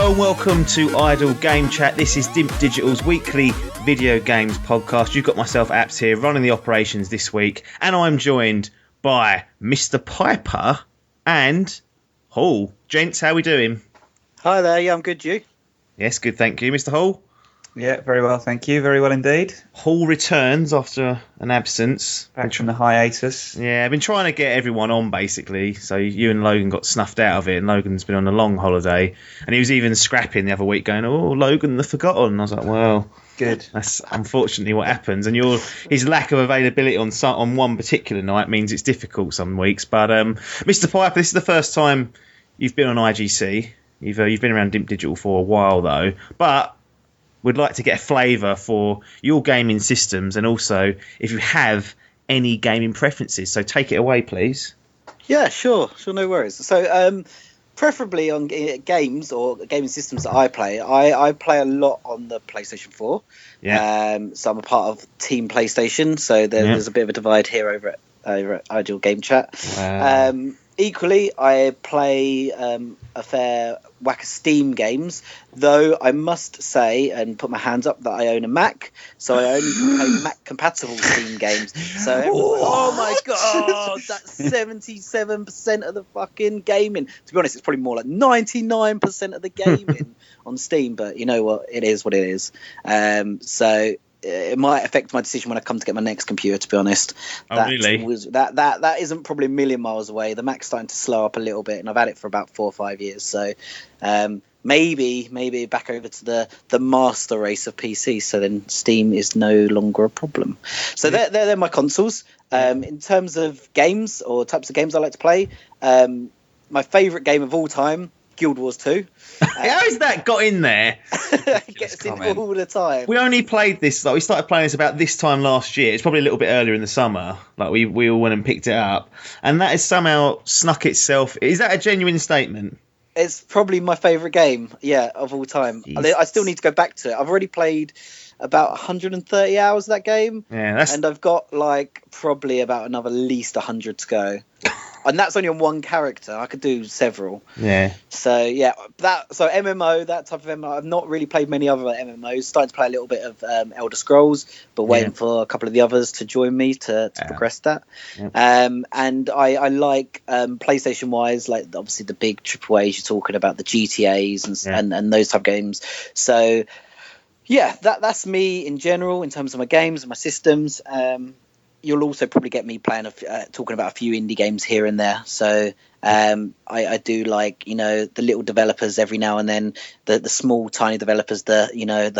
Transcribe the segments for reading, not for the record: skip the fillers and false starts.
Hello and welcome to Idle Game Chat. This is Dimp Digital's weekly video games podcast. You've got myself, Apps, here running the operations this week, and I'm joined by Mr. Piper and Hall. Gents, how we doing? Hi there, yeah, I'm good, you? Yes, good, thank you. Mr. Hall? Yeah, very well, thank you. Very well indeed. Hall returns after an absence. Back from the hiatus. Yeah, I've been trying to get everyone on, basically. So you and Logan got snuffed out of it, and Logan's been on a long holiday. And he was even scrapping the other week going, oh, Logan, the forgotten. And I was like, well, good. That's unfortunately what happens. And his lack of availability on one particular night means it's difficult some weeks. But Mr. Piper, this is the first time you've been on IGC. You've been around Dimp Digital for a while, though. But we'd like to get a flavour for your gaming systems and also if you have any gaming preferences. So take it away, please. Yeah, sure, no worries. So preferably on games or gaming systems that I play a lot on the PlayStation 4. Yeah. So I'm a part of Team PlayStation, so there's a bit of a divide here over at Ideal Game Chat. Wow. Equally, I play a fair whack of Steam games, though I must say and put my hands up that I own a Mac, so I only play Mac-compatible Steam games. So oh my god, that's 77% of the fucking gaming. To be honest, it's probably more like 99% of the gaming on Steam, but you know what? It is what it is. So it might affect my decision when I come to get my next computer, to be honest. Really? That isn't probably a million miles away. The Mac's starting to slow up a little bit, and I've had it for about 4 or 5 years. So maybe back over to the master race of PC. So then Steam is no longer a problem. So they're my consoles. In terms of games or types of games I like to play, my favourite game of all time, Guild Wars 2. How has that got in there? It gets in all the time. We only played this, we started playing this about this time last year. It's probably a little bit earlier in the summer. Like we all went and picked it up. And that has somehow snuck itself. Is that a genuine statement? It's probably my favourite game, of all time. Jesus. I still need to go back to it. I've already played about 130 hours of that game. Yeah, and I've got probably about another at least 100 to go. And that's only on one character. I could do several. Yeah. So MMO, that type of MMO. I've not really played many other MMOs. Starting to play a little bit of Elder Scrolls, but waiting for a couple of the others to join me to progress that. Yeah. And I like PlayStation wise, like obviously the big AAAs. You're talking about the GTAs and those type of games. So yeah, that's me in general in terms of my games and my systems. You'll also probably get me playing talking about a few indie games here and there. So I do like, the little developers every now and then, the small tiny developers, the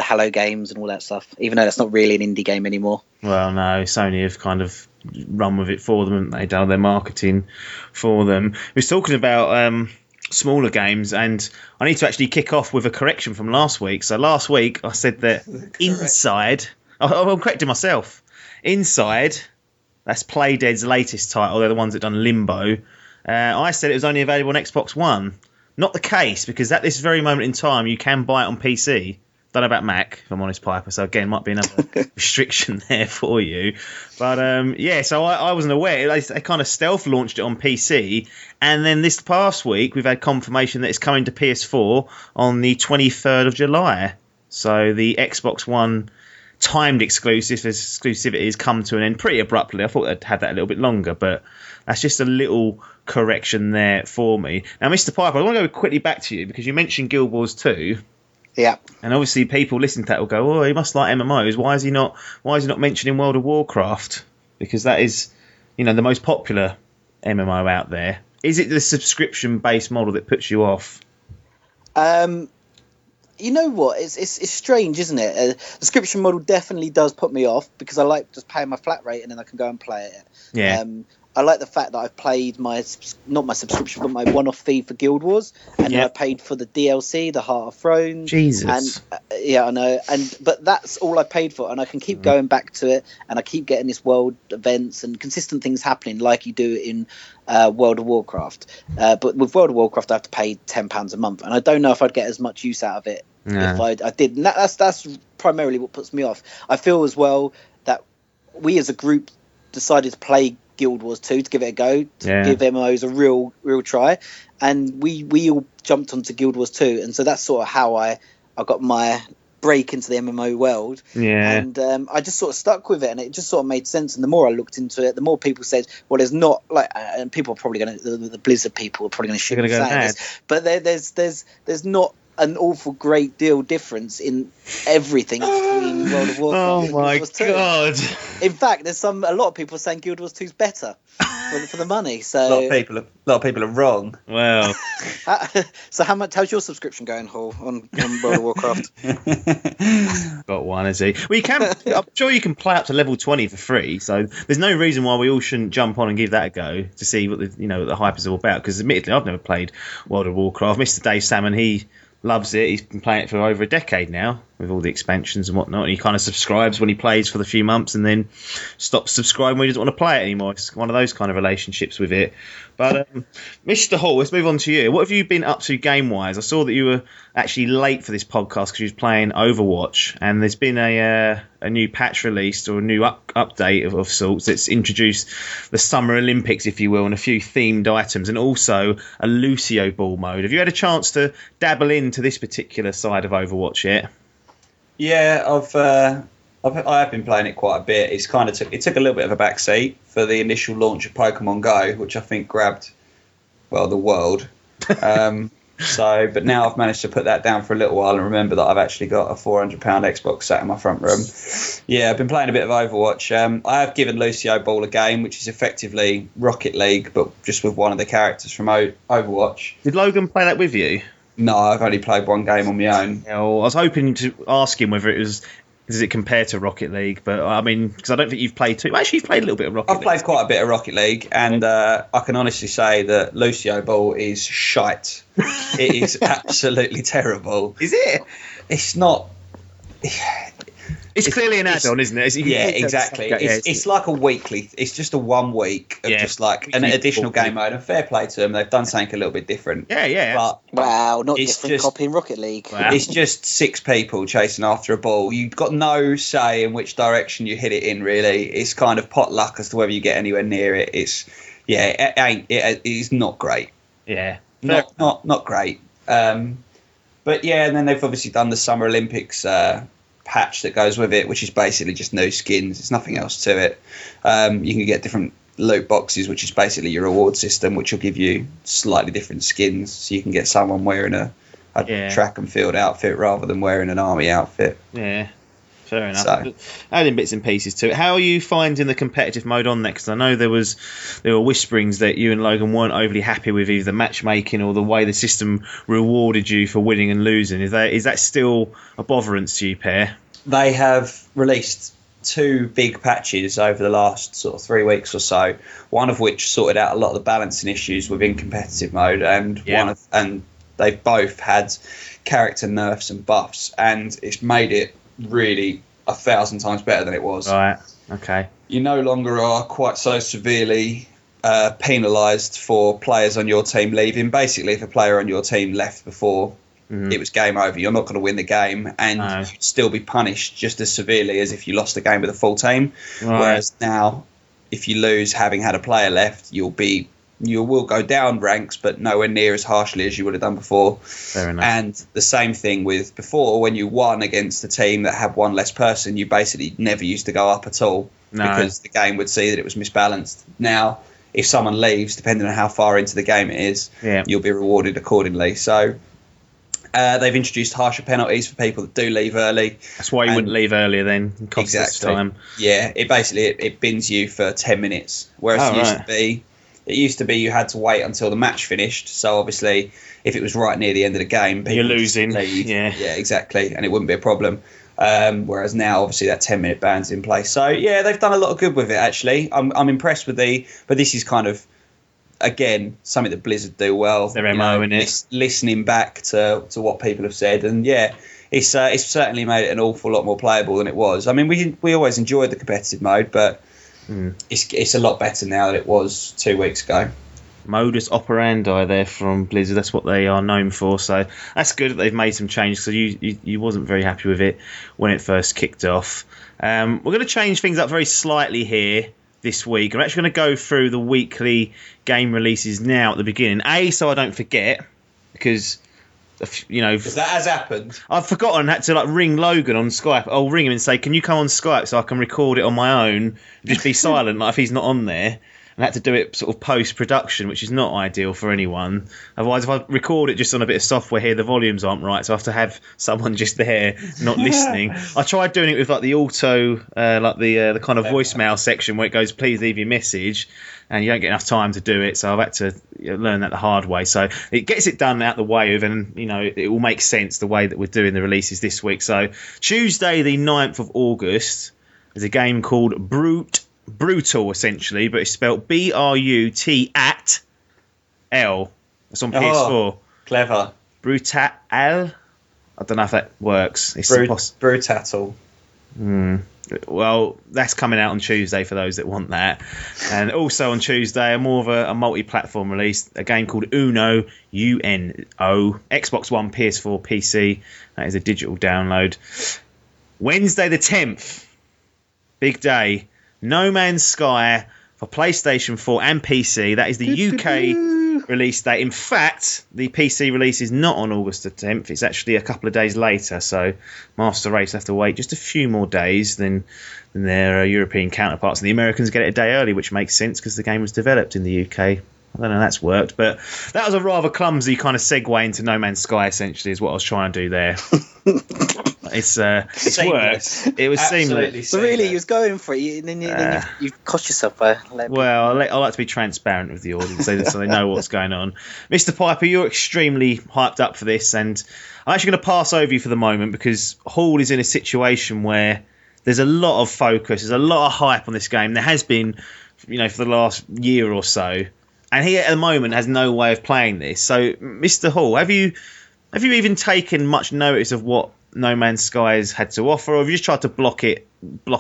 Hello games and all that stuff. Even though that's not really an indie game anymore. Well, no, Sony have kind of run with it for them, and they done their marketing for them. We was talking about smaller games, and I need to actually kick off with a correction from last week. So last week I said that Inside. I'm correcting myself. Inside. That's Playdead's latest title. They're the ones that done Limbo. I said it was only available on Xbox One. Not the case, because at this very moment in time, you can buy it on PC. Don't know about Mac, if I'm honest, Piper. So again, might be another restriction there for you. But so I wasn't aware. They kind of stealth launched it on PC. And then this past week, we've had confirmation that it's coming to PS4 on the 23rd of July. So the Xbox One timed exclusivity has come to an end pretty abruptly. I thought I'd had that a little bit longer, but that's just a little correction there for me. Now, Mr. Piper, I want to go quickly back to you because you mentioned Guild Wars 2. Yeah. And obviously people listening to that will go, oh, he must like MMOs. Why is he not mentioning World of Warcraft? Because that is, the most popular MMO out there. Is it the subscription-based model that puts you off? You know what? It's strange, isn't it? The subscription model definitely does put me off because I like just paying my flat rate and then I can go and play it. Yeah. I like the fact that I've played not my subscription, but my one-off fee for Guild Wars, and I paid for the DLC, the Heart of Thrones. Jesus. And I know. But that's all I paid for, and I can keep going back to it, and I keep getting this world events and consistent things happening like you do in World of Warcraft. But with World of Warcraft, I have to pay £10 a month, and I don't know if I'd get as much use out of it if I did. And that's primarily what puts me off. I feel as well that we as a group decided to play Guild Wars 2 to give it a go, to Yeah. give MMOs a real try, and we all jumped onto Guild Wars 2, and so that's sort of how I got my break into the MMO world. Yeah. And I just sort of stuck with it, and it just sort of made sense. And the more I looked into it, the more people said, well, there's not like, and people are probably going to, the Blizzard people are probably going to shoot me They're gonna saying go this, but there's not an awful great deal difference in everything between World of Warcraft Oh and my Guild Wars 2. god! In fact, there's a lot of people saying Guild Wars 2 is better for the money. So A lot of people are wrong. Well, so how's your subscription going, Hall, on World of Warcraft? got one, is he? Well, you can. I'm sure you can play up to level 20 for free. So there's no reason why we all shouldn't jump on and give that a go to see what what the hype is all about. Because admittedly, I've never played World of Warcraft. Mr. Dave Salmon, he loves it. He's been playing it for over a decade now with all the expansions and whatnot. And he kind of subscribes when he plays for the few months and then stops subscribing when he doesn't want to play it anymore. It's one of those kind of relationships with it. But Mr. Hall, let's move on to you. What have you been up to game-wise? I saw that you were actually late for this podcast because you were playing Overwatch, and there's been a new patch released, or a new update of sorts that's introduced the Summer Olympics, if you will, and a few themed items, and also a Lucio Ball mode. Have you had a chance to dabble into this particular side of Overwatch yet? Yeah, I have been playing it quite a bit. It took a little bit of a backseat for the initial launch of Pokémon Go, which I think grabbed the world. But now I've managed to put that down for a little while and remember that I've actually got a £400 Xbox sat in my front room. Yeah, I've been playing a bit of Overwatch. I have given Lucio Ball a game, which is effectively Rocket League, but just with one of the characters from Overwatch. Did Logan play that with you? No, I've only played one game on my own. Yeah, well, I was hoping to ask him whether does it compare to Rocket League? But I mean, because I don't think you've played too. Actually, you've played a little bit of Rocket League. I've played quite a bit of Rocket League, and I can honestly say that Lucio Ball is shite. It is absolutely terrible. Is it? It's not. It's clearly an add-on, isn't it? Yeah, exactly. It's like a weekly. It's just a 1 week of just like an additional game mode. And fair play to them, they've done something a little bit different. Yeah. But wow, not it's different copying Rocket League. Wow. It's just 6 people chasing after a ball. You've got no say in which direction you hit it in. Really, it's kind of pot luck as to whether you get anywhere near it. It is not great. Yeah, not great. But yeah, and then they've obviously done the Summer Olympics patch that goes with it, which is basically just new skins. There's nothing else to it. You can get different loot boxes, which is basically your reward system, which will give you slightly different skins. So you can get someone wearing a track and field outfit rather than wearing an army outfit. Yeah, fair enough. So, adding bits and pieces to it. How are you finding the competitive mode on there? Because I know there were whisperings that you and Logan weren't overly happy with either the matchmaking or the way the system rewarded you for winning and losing. Is that still a botherance to you, pair? They have released 2 big patches over the last sort of 3 weeks or so. One of which sorted out a lot of the balancing issues within competitive mode, and they've both had character nerfs and buffs, and it's made it really 1,000 times better than it was. Right. Okay. You no longer are quite so severely penalised for players on your team leaving. Basically, if a player on your team left before it was game over, you're not going to win the game, and you'd still be punished just as severely as if you lost the game with a full team. Right. Whereas now, if you lose having had a player left, you will go down ranks, but nowhere near as harshly as you would have done before. Fair enough. And the same thing with before, when you won against a team that had one less person, you basically never used to go up at all because the game would see that it was misbalanced. Now, if someone leaves, depending on how far into the game it is, you'll be rewarded accordingly. So they've introduced harsher penalties for people that do leave early. That's why you wouldn't leave earlier then. Exactly. Time. Yeah, it bins you for 10 minutes, whereas it used to be you had to wait until the match finished. So obviously, if it was right near the end of the game, people you're losing. Yeah, exactly, and it wouldn't be a problem. Whereas now, obviously, that 10-minute ban's in place. So yeah, they've done a lot of good with it. Actually, I'm impressed with but this is kind of, again, something that Blizzard do well. Their MO, in it. Listening back to what people have said, and it's certainly made it an awful lot more playable than it was. I mean, we always enjoyed the competitive mode, but it's a lot better now than it was 2 weeks ago. Modus operandi there from Blizzard. That's what they are known for. So that's good that they've made some changes. So you wasn't very happy with it when it first kicked off. We're going to change things up very slightly here this week. I'm actually going to go through the weekly game releases now at the beginning. So I don't forget, because because that has happened. I've forgotten. I had to ring Logan on Skype. I'll ring him and say, "Can you come on Skype so I can record it on my own? Just be silent, like if he's not on there." And I had to do it sort of post-production, which is not ideal for anyone. Otherwise, if I record it just on a bit of software here, the volumes aren't right, so I have to have someone just there, not listening. I tried doing it with like the auto, the kind of voicemail section where it goes, "Please leave your message," and you don't get enough time to do it, so I've had to learn that the hard way. So it gets it done out the way of, and it will make sense the way that we're doing the releases this week. So Tuesday, the 9th of August, there's a game called Brutal, essentially, but it's spelled BRUTAL. It's on PS4. Clever. Brutal. I don't know if that works. It's Brutal. Well, that's coming out on Tuesday for those that want that. And also on Tuesday, more of a multi-platform release, a game called Uno, UNO, Xbox One, PS4, PC. That is a digital download. Wednesday the 10th, big day. No Man's Sky for PlayStation 4 and PC. That is the UK release date. In fact, the PC release is not on August the 10th. It's actually a couple of days later. So Master Race have to wait just a few more days than their European counterparts. And the Americans get it a day early, which makes sense because the game was developed in the UK. I don't know if that's worked, but that was a rather clumsy kind of segue into No Man's Sky, essentially, is what I was trying to do there. It's worked. It was seamless. So really, you was going for it, and then you've cost yourself by... Well, I like to be transparent with the audience so they know what's going on. Mr. Piper, you're extremely hyped up for this, and I'm actually going to pass over you for the moment because Hall is in a situation where there's a lot of focus, there's a lot of hype on this game. There has been, for the last year or so. And he, at the moment, has no way of playing this. So, Mr. Hall, have you even taken much notice of what No Man's Sky has had to offer, or have you just tried to block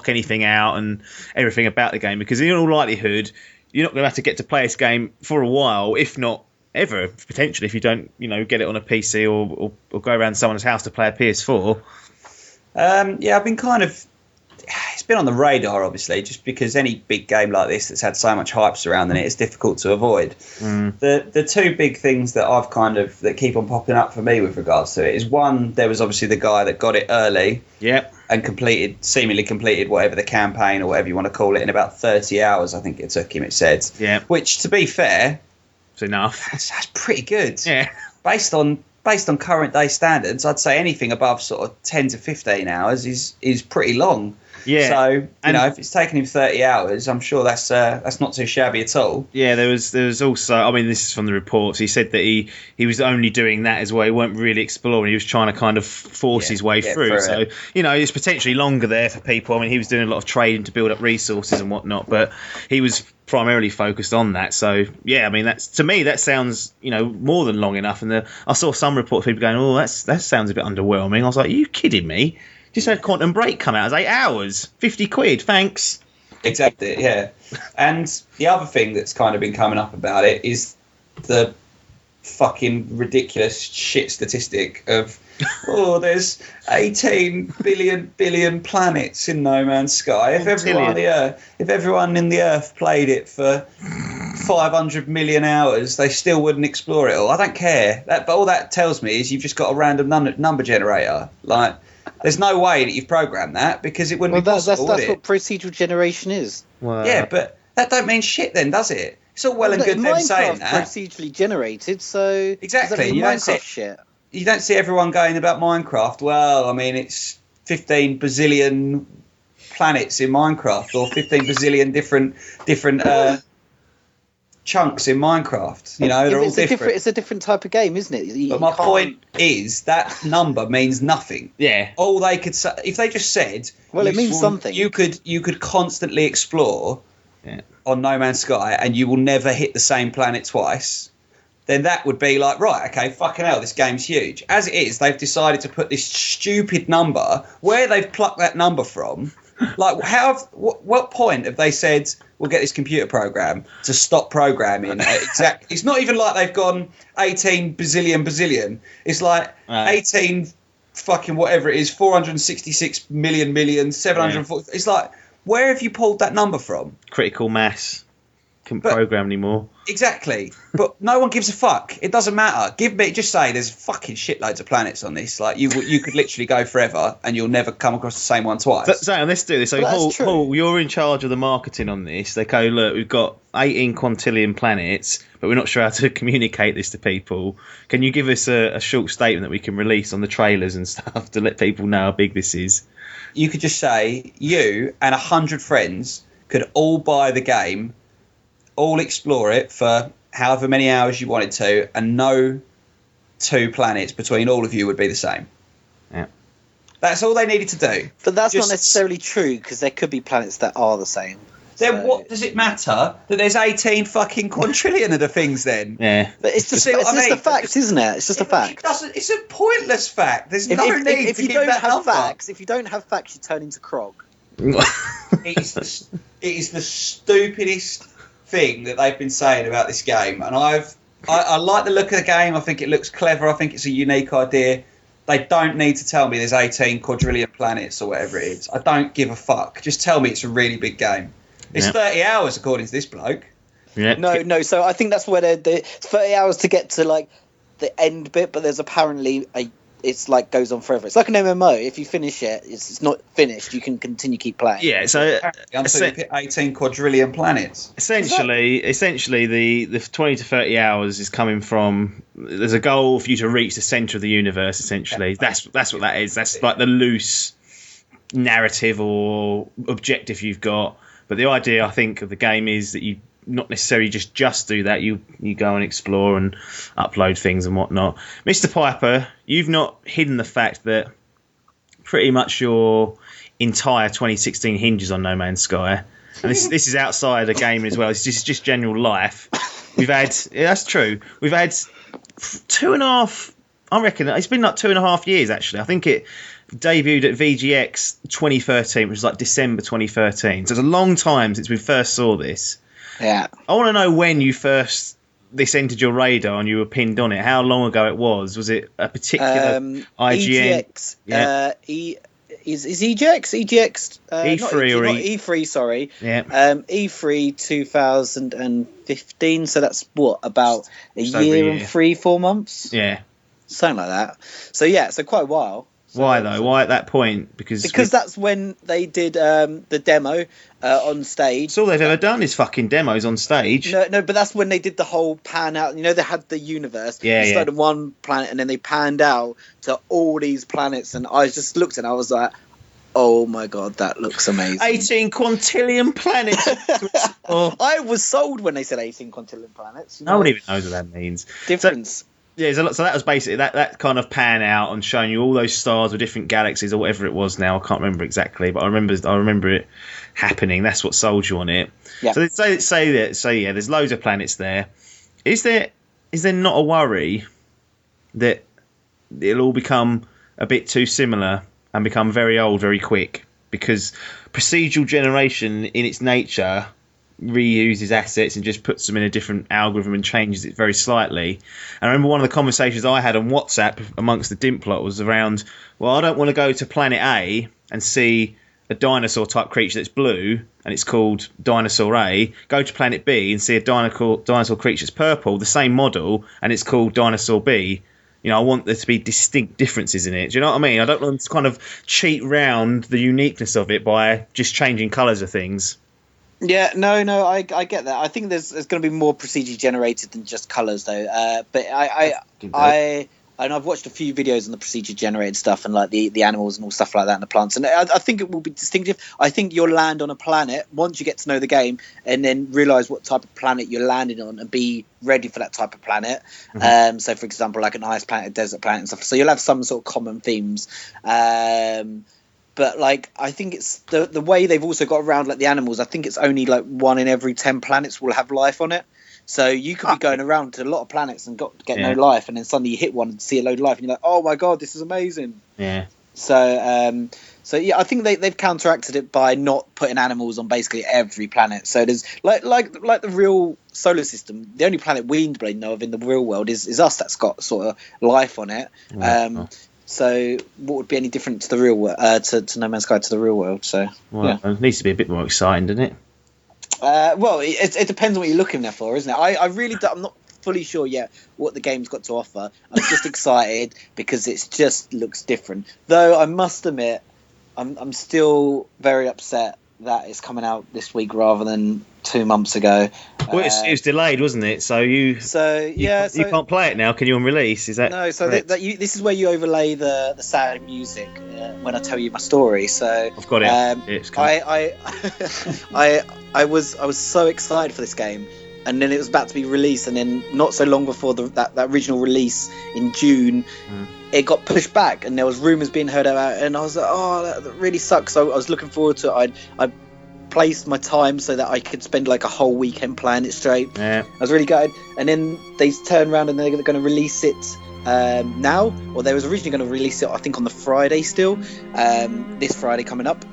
anything out and everything about the game? Because in all likelihood, you're not going to have to get to play this game for a while, if not ever, potentially, if you don't, get it on a PC or go around someone's house to play a PS4. I've been kind of... It's been on the radar, obviously, just because any big game like this that's had so much hype surrounding it, it's difficult to avoid. The two big things that I've that keep on popping up for me with regards to it is, one, there was obviously the guy that got it early, and seemingly completed whatever the campaign or whatever you want to call it in about 30 hours. I think it took him. It said, which, to be fair, it's enough. That's pretty good. Yeah, based on current day standards, I'd say anything above sort of 10 to 15 hours is pretty long. Yeah. So, if it's taken him 30 hours, I'm sure that's not too shabby at all. Yeah, there was also, I mean, this is from the reports, he said that he was only doing that as well. He weren't really exploring. He was trying to kind of force his way through. So, it's potentially longer there for people. I mean, he was doing a lot of trading to build up resources and whatnot, but he was primarily focused on that. So, yeah, I mean, to me, that sounds, more than long enough. And I saw some reports of people going, oh, that sounds a bit underwhelming. I was like, are you kidding me? Just had Quantum Break come out. It was 8 hours, 50 quid, thanks. Exactly, yeah. And the other thing that's kind of been coming up about it is the fucking ridiculous shit statistic of, there's 18 billion planets in No Man's Sky. If everyone in the Earth played it for 500 million hours, they still wouldn't explore it all. I don't care. But all that tells me is you've just got a random number generator. Like, there's no way that you've programmed that because it wouldn't be possible. That's what procedural generation is. Wow. Yeah, but that don't mean shit then, does it? It's all well and good them saying that. Procedurally generated, so exactly. You don't see everyone going about Minecraft. Well, I mean, it's 15 bazillion planets in Minecraft, or 15 bazillion different chunks in Minecraft. They're all different. It's a different type of game, isn't it? But my point is that number means nothing. Yeah. All they could say, if they just said, well, it means something. You could constantly explore on No Man's Sky, and you will never hit the same planet twice. Then that would be like, right, okay, fucking hell, this game's huge. As it is, they've decided to put this stupid number where they've plucked that number from. Like, what point have they said, we'll get this computer program to stop programming? It's not even like they've gone 18 bazillion. It's like 18 fucking whatever it is, 466 million, 740. It's like, Where have you pulled that number from? Critical mass. Couldn't program anymore. Exactly. But no one gives a fuck. It doesn't matter. Just say there's fucking shitloads of planets on this. Like, you could literally go forever and you'll never come across the same one twice. So let's do this. So, Paul, you're in charge of the marketing on this. They go, look, we've got 18 quintillion planets, but we're not sure how to communicate this to people. Can you give us a short statement that we can release on the trailers and stuff to let people know how big this is? You could just say, you and 100 friends could all buy the game, all explore it for however many hours you wanted to, and no two planets between all of you would be the same. Yeah. That's all they needed to do. But that's not necessarily true, because there could be planets that are the same. Then what does it matter that there's 18 fucking quadrillion of the things then? Yeah. But it's just a fact, isn't it? It's just a fact. It's a pointless fact. There's no need to give that number. If you don't have facts, you turn into Krog. It is the stupidest thing that they've been saying about this game, and I like the look of the game. I think it looks clever. I think it's a unique idea. They don't need to tell me there's 18 quadrillion planets or whatever it is. I don't give a fuck. Just tell me it's a really big game. It's 30 hours according to this bloke. Yeah. No. So I think that's where it's 30 hours to get to like the end bit, but there's apparently it's like goes on forever. It's like an MMO. If you finish it, it's not finished. You can keep playing. Yeah. So until you hit 18 quadrillion planets. Essentially, the 20 to 30 hours is coming from. There's a goal for you to reach the center of the universe. Essentially, that's what that is. That's like the loose narrative or objective you've got. But the idea, I think, of the game is that you not necessarily just do that. You go and explore and upload things and whatnot. Mr. Piper, you've not hidden the fact that pretty much your entire 2016 hinges on No Man's Sky. And this is outside a game as well. It's just general life. That's true. We've had 2.5. I reckon it's been like 2.5 years actually. I think it debuted at VGX 2013, which was like December 2013. So it's a long time since we first saw this. Yeah. I want to know when this entered your radar and you were pinned on it. How long ago it was? Was it a particular IGN? EGX. Yeah. Is EGX? EGX. E3 not E3, sorry. Yeah. E3 2015. So that's what, about a year and 3-4 months? Yeah. Something like that. So yeah, so quite a while. So, why though? Why at that point? Because that's when they did the demo on stage. That's all they've ever done is fucking demos on stage. No, but that's when they did the whole pan out. You know, they had the universe. Yeah, they started one planet and then they panned out to all these planets. And I just looked and I was like, oh my god, that looks amazing. 18 quintillion planets. I was sold when they said 18 quintillion planets. No one even knows what that means. Difference. Yeah, so that was basically that kind of pan out and showing you all those stars with different galaxies or whatever it was now. I can't remember exactly, but I remember it happening. That's what sold you on it. Yeah. So say there's loads of planets there. Is there not a worry that it'll all become a bit too similar and become very old very quick? Because procedural generation in its nature reuses assets and just puts them in a different algorithm and changes it very slightly. And I remember one of the conversations I had on WhatsApp amongst the Dimp lot was around, well, I don't want to go to planet A and see a dinosaur type creature that's blue and it's called Dinosaur A. Go to planet B and see a dinosaur creature that's purple, the same model, and it's called Dinosaur B. You know, I want there to be distinct differences in it. Do you know what I mean? I don't want to kind of cheat round the uniqueness of it by just changing colours of things. Yeah, no, I get that. I think there's going to be more procedure generated than just colours, though. But I've watched a few videos on the procedure generated stuff and like the animals and all stuff like that and the plants, and I think it will be distinctive. I think you'll land on a planet once you get to know the game and then realise what type of planet you're landing on and be ready for that type of planet. Mm-hmm. So, for example, like an ice planet, a desert planet, and stuff. So you'll have some sort of common themes. But like, I think it's the way they've also got around like the animals. I think it's only like 1 in every 10 planets will have life on it. So you could be going around to a lot of planets and get no life, and then suddenly you hit one and see a load of life, and you're like, oh my god, this is amazing. Yeah. So yeah, I think they've counteracted it by not putting animals on basically every planet. So there's like the real solar system. The only planet we know of in the real world is us that's got sort of life on it. So what would be any different to the real world, to No Man's Sky, to the real world? So It needs to be a bit more exciting, doesn't it? Well, it depends on what you're looking there for, isn't it? I really I'm not fully sure yet what the game's got to offer. I'm just excited because it just looks different. Though I must admit, I'm still very upset that it's coming out this week rather than 2 months ago. Well, it was delayed, wasn't it? So you can't play it now. Can you on release? Is that no? So this is where you overlay the sad music when I tell you my story. So I've got it. It's I was so excited for this game, and then it was about to be released, and then not so long before that original release in June. It got pushed back, and there was rumours being heard about it, and I was like, oh, that really sucks. So I was looking forward to it. I placed my time so that I could spend like a whole weekend playing it straight. Yeah. I was really gutted. And then they turned around and they're going to release it now, or they was originally going to release it, I think, on the Friday still. This Friday coming up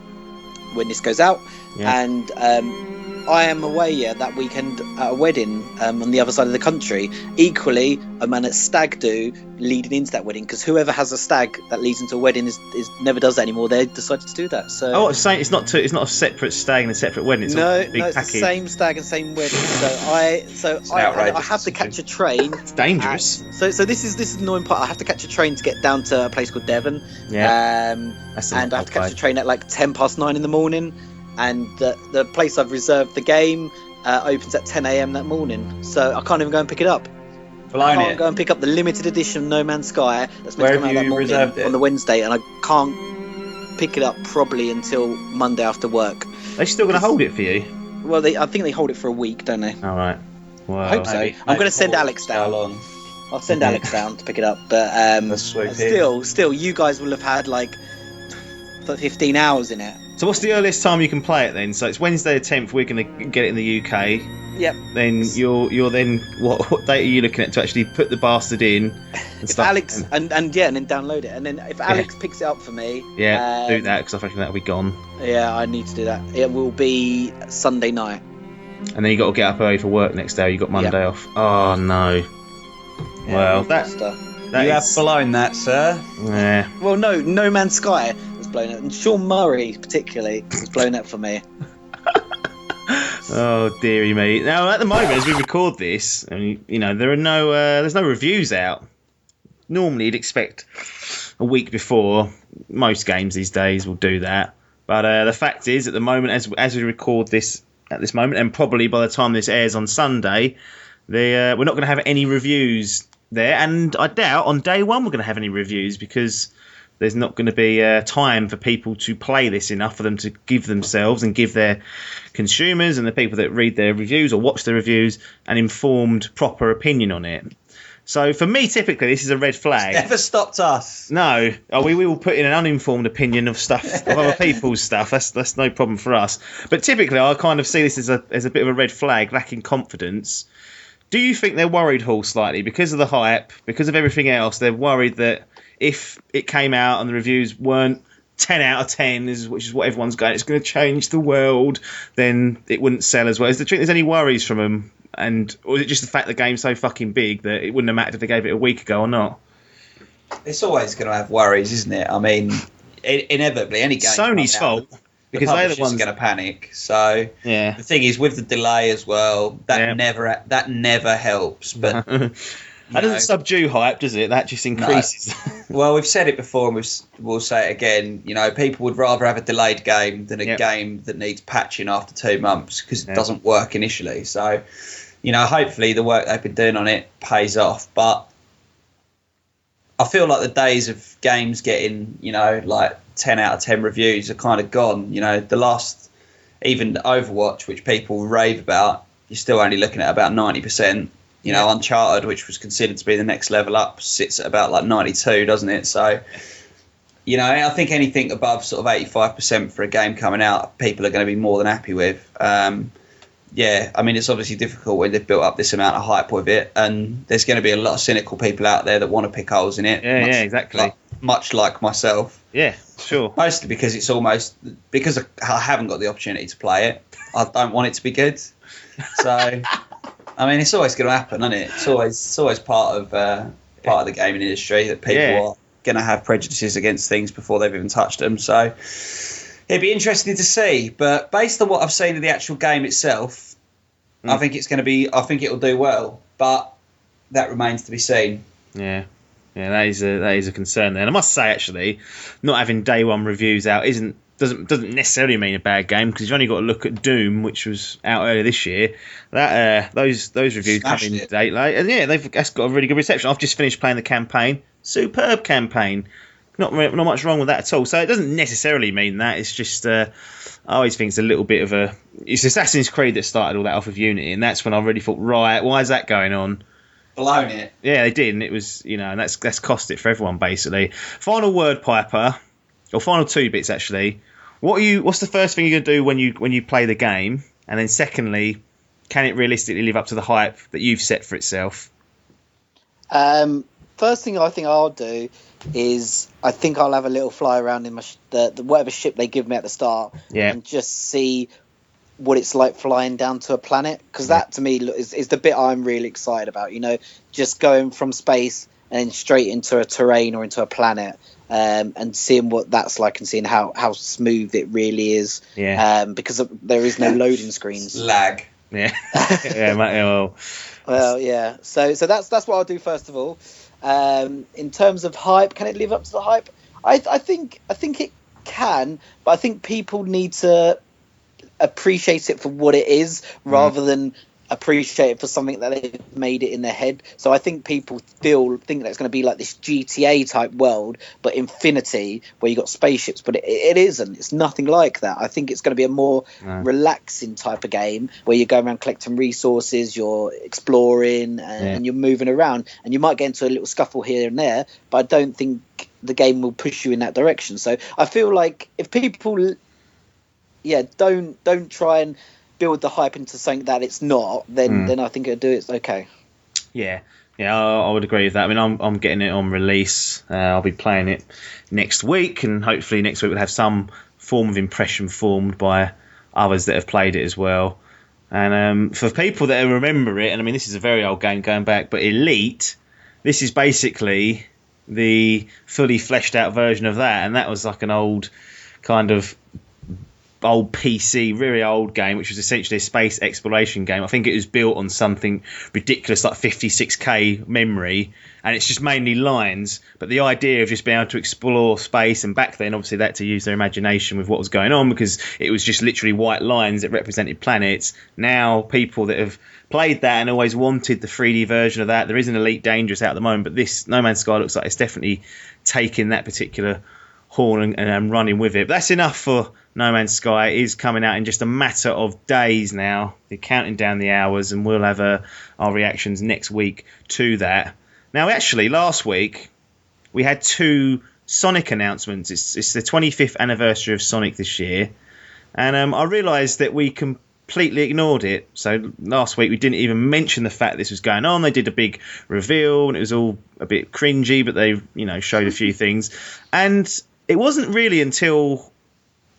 when this goes out. Yeah. And I am away that weekend at a wedding on the other side of the country. Equally, I'm at stag do leading into that wedding, because whoever has a stag that leads into a wedding is never does that anymore. They decided to do that. So it's not a separate stag and a separate wedding. It's it's the same stag and same wedding. So I have to catch a train. It's dangerous. So this is the annoying part. I have to catch a train to get down to a place called Devon. Yeah. And I have to catch a train at like 9:10 in the morning. And the place I've reserved the game opens at 10 a.m. that morning, so I can't even go and pick it up. I can't go and pick up the limited edition No Man's Sky that's meant to come out that morning on the Wednesday, and I can't pick it up probably until Monday after work. They're still going to hold it for you? Well, I think they hold it for a week, don't they? All right. Well, I hope so. I'm going to send Alex down. I'll send Alex down to pick it up, but still, you guys will have had like 15 hours in it. So what's the earliest time you can play it then? So it's Wednesday the 10th. We're going to get it in the UK. Yep. Then you're then what date are you looking at to actually put the bastard in? If Alex and then download it, and then if Alex picks it up for me, do that, because I reckon that'll be gone. Yeah, I need to do that. It will be Sunday night. And then you got to get up early for work next day. You got Monday off. Oh no. Yeah, well, you have blown that, sir. Yeah. Well, No Man's Sky has blown it, and Sean Murray particularly has blown it for me. Oh dearie me! Now at the moment, as we record this, and there are there's no reviews out. Normally, you'd expect a week before. Most games these days will do that, but the fact is, at the moment, as we record this at this moment, and probably by the time this airs on Sunday, we're not going to have any reviews there, and I doubt on day one we're going to have any reviews, because there's not going to be time for people to play this enough for them to give themselves and give their consumers and the people that read their reviews or watch the reviews an informed, proper opinion on it. So for me, typically, this is a red flag. It's never stopped us. No, we will put in an uninformed opinion of stuff, of other people's stuff. That's no problem for us. But typically, I kind of see this as a bit of a red flag, lacking confidence. Do you think they're worried, Hall, slightly because of the hype, because of everything else? They're worried that if it came out and the reviews weren't 10 out of 10, which is what everyone's going, it's going to change the world, then it wouldn't sell as well. Do you think there's any worries from them? Or is it just the fact the game's so fucking big that it wouldn't have mattered if they gave it a week ago or not? It's always going to have worries, isn't it? I mean, inevitably, any game. Sony's fault. Because they're the ones going to panic. So yeah. The thing is, with the delay as well, that never helps. But that doesn't subdue hype, does it? That just increases. No. Well, we've said it before, and we'll say it again. People would rather have a delayed game than a game that needs patching after 2 months because it doesn't work initially. So, hopefully the work they've been doing on it pays off. But I feel like the days of games getting, like 10 out of 10 reviews are kind of gone. The last, even Overwatch, which people rave about, you're still only looking at about 90%. Uncharted, which was considered to be the next level up, sits at about like 92, doesn't it? So, I think anything above sort of 85% for a game coming out, people are going to be more than happy with. It's obviously difficult when they've built up this amount of hype with it, and there's going to be a lot of cynical people out there that want to pick holes in it. Yeah, exactly. Much like myself. Yeah, sure. Mostly because because I haven't got the opportunity to play it. I don't want it to be good. So, it's always going to happen, isn't it? It's always part of the gaming industry that people going to have prejudices against things before they've even touched them. So it'd be interesting to see. But based on what I've seen of the actual game itself, I think it's going to be. I think it'll do well, but that remains to be seen. Yeah, that is a concern there. And I must say, actually, not having day one reviews out doesn't necessarily mean a bad game, because you've only got to look at Doom, which was out earlier this year. That those reviews come in date late, and yeah, that's got a really good reception. I've just finished playing the campaign. Superb campaign. Not much wrong with that at all. So it doesn't necessarily mean that. It's just I always think it's a little bit of it's Assassin's Creed that started all that off with Unity, and that's when I really thought, right, why is that going on? Blown it. Yeah, they did, and it was, and that's cost it for everyone basically. Final word, Piper, or final two bits actually. What's the first thing you're gonna do when you play the game, and then secondly, can it realistically live up to the hype that you've set for itself? First thing I think I'll do is I think I'll have a little fly around in the whatever ship they give me at the start, and just see what it's like flying down to a planet, because that to me is the bit I'm really excited about. Just going from space and then straight into a terrain or into a planet, and seeing what that's like and seeing how smooth it really is. Because there is no loading screens. Lag. Yeah. Well, yeah. So that's what I'll do first of all. In terms of hype, can it live up to the hype? I think it can, but I think people need to appreciate it for what it is rather than appreciate it for something that they've made it in their head. So I think people think that it's going to be like this GTA type world, but infinity, where you got spaceships, but it isn't. It's nothing like that. I think it's going to be a more relaxing type of game where you're going around collecting resources, you're exploring, and you're moving around, and you might get into a little scuffle here and there, but I don't think the game will push you in that direction. So I feel like if people don't try and build the hype into something that it's not, then I think it'll do it okay. Yeah, I would agree with that. I mean, I'm getting it on release. I'll be playing it next week, and hopefully next week we'll have some form of impression formed by others that have played it as well. And for people that remember it, and I mean, this is a very old game going back, but Elite, this is basically the fully fleshed out version of that, and that was like an old PC, really old game, which was essentially a space exploration game. I think it was built on something ridiculous like 56k memory, and it's just mainly lines, but the idea of just being able to explore space, and back then obviously they had to use their imagination with what was going on, because it was just literally white lines that represented planets. Now people that have played that and always wanted the 3D version of that, there is an Elite Dangerous out at the moment, but this No Man's Sky looks like it's definitely taking that particular horn and running with it. But that's enough for No Man's Sky. It is coming out in just a matter of days now. They're counting down the hours, and we'll have our reactions next week to that. Now, actually, last week we had 2 Sonic announcements. It's the 25th anniversary of Sonic this year, and I realised that we completely ignored it. So last week we didn't even mention the fact this was going on. They did a big reveal, and it was all a bit cringy, but they showed a few things, and it wasn't really until